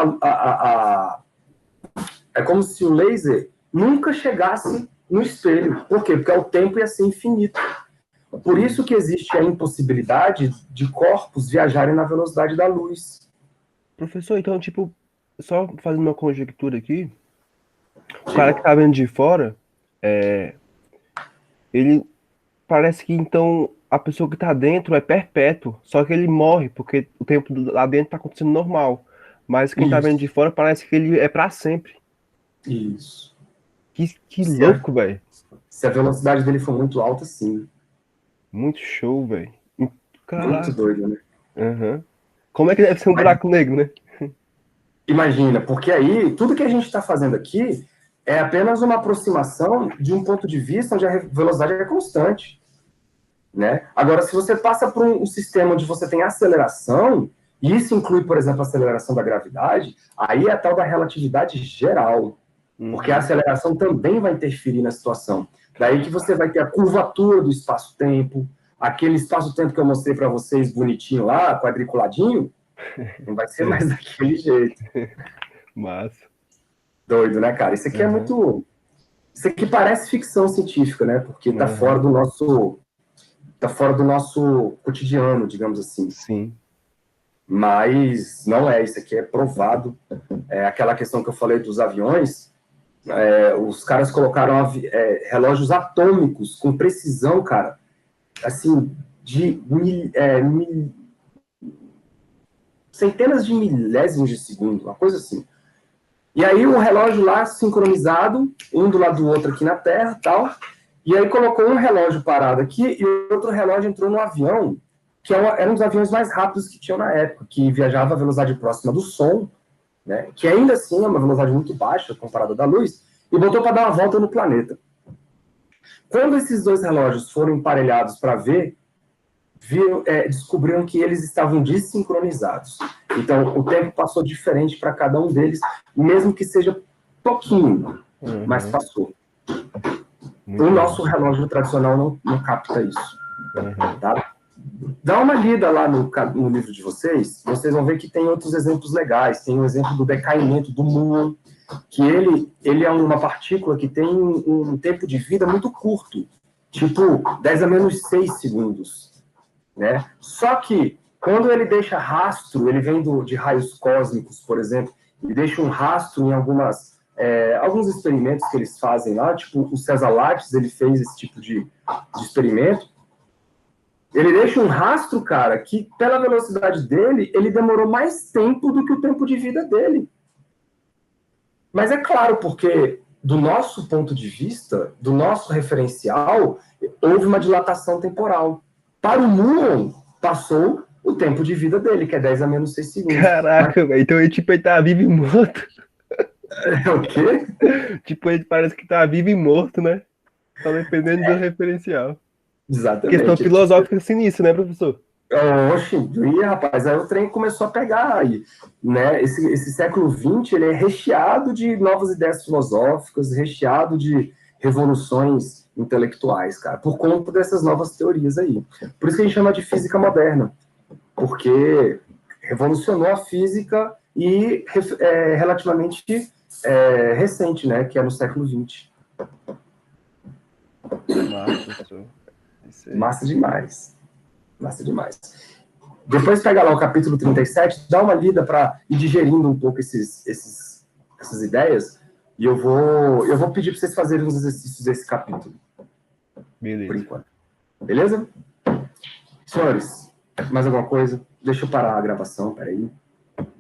é como se o laser nunca chegasse no espelho. Por quê? Porque o tempo ia ser infinito. Por isso que existe a impossibilidade de corpos viajarem na velocidade da luz. Professor, então, tipo, só fazendo uma conjectura aqui, o cara que tá vendo de fora, ele parece que então a pessoa que tá dentro é perpétuo, só que ele morre, porque o tempo lá dentro tá acontecendo normal. Mas quem tá vendo de fora parece que ele é pra sempre. Isso. Que louco, velho. Se a velocidade dele for muito alta, sim. Muito show, velho. Muito Caraca. doido, né? Uhum. Como é que deve ser um buraco negro, né? Imagina, porque aí tudo que a gente está fazendo aqui é apenas uma aproximação de um ponto de vista onde a velocidade é constante. Né? Agora, se você passa por um sistema onde você tem aceleração, e isso inclui, por exemplo, a aceleração da gravidade, aí é a tal da relatividade geral, porque a aceleração também vai interferir na situação. Daí que você vai ter a curvatura do espaço-tempo, aquele espaço-tempo que eu mostrei para vocês bonitinho lá, quadriculadinho, não vai ser mais daquele jeito. Massa. Doido, né, cara? Isso aqui é muito... Isso aqui parece ficção científica, né? Porque tá fora do nosso cotidiano, digamos assim. Sim. Mas não é, isso aqui é provado. É aquela questão que eu falei dos aviões, os caras colocaram relógios atômicos com precisão, cara, assim, de centenas de milésimos de segundo, uma coisa assim. E aí um relógio lá sincronizado, um do lado do outro aqui na Terra, tal. E aí colocou um relógio parado aqui e o outro relógio entrou no avião, que era um dos aviões mais rápidos que tinham na época, que viajava a velocidade próxima do som, né, que ainda assim é uma velocidade muito baixa comparada da luz, e botou para dar uma volta no planeta. Quando esses dois relógios foram emparelhados para ver, descobriram que eles estavam desincronizados. Então, o tempo passou diferente para cada um deles, mesmo que seja pouquinho, mas passou. O nosso relógio tradicional não capta isso. Tá? Dá uma lida lá no livro de vocês vão ver que tem outros exemplos legais. Tem o exemplo do decaimento do muon, que ele é uma partícula que tem um tempo de vida muito curto, tipo 10 a menos 6 segundos. Né? Só que, quando ele deixa rastro, ele vem de raios cósmicos, por exemplo, e deixa um rastro em alguns experimentos que eles fazem lá, tipo o César Lattes, ele fez esse tipo de experimento. Ele deixa um rastro, cara, que pela velocidade dele, ele demorou mais tempo do que o tempo de vida dele. Mas é claro, porque do nosso ponto de vista, do nosso referencial, houve uma dilatação temporal. Para o muon, passou o tempo de vida dele, que é 10 a menos 6 segundos. Caraca, velho. Então ele, tipo, ele tá vivo e morto. É o quê? Tipo, ele parece que tá vivo e morto, né? Só dependendo do referencial. Exatamente. Questão filosófica sinistra, né, professor? Oxe, rapaz, aí o trem começou a pegar aí, né? Esse século XX, ele é recheado de novas ideias filosóficas, recheado de revoluções intelectuais, cara, por conta dessas novas teorias aí. Por isso que a gente chama de física moderna, porque revolucionou a física e relativamente recente, né? Que é no século XX. Massa, professor. Massa demais. Massa demais. Depois pega lá o capítulo 37, dá uma lida para ir digerindo um pouco essas ideias, e eu vou pedir para vocês fazerem uns exercícios desse capítulo. Beleza. Por enquanto. Beleza? Senhores, mais alguma coisa? Deixa eu parar a gravação, peraí.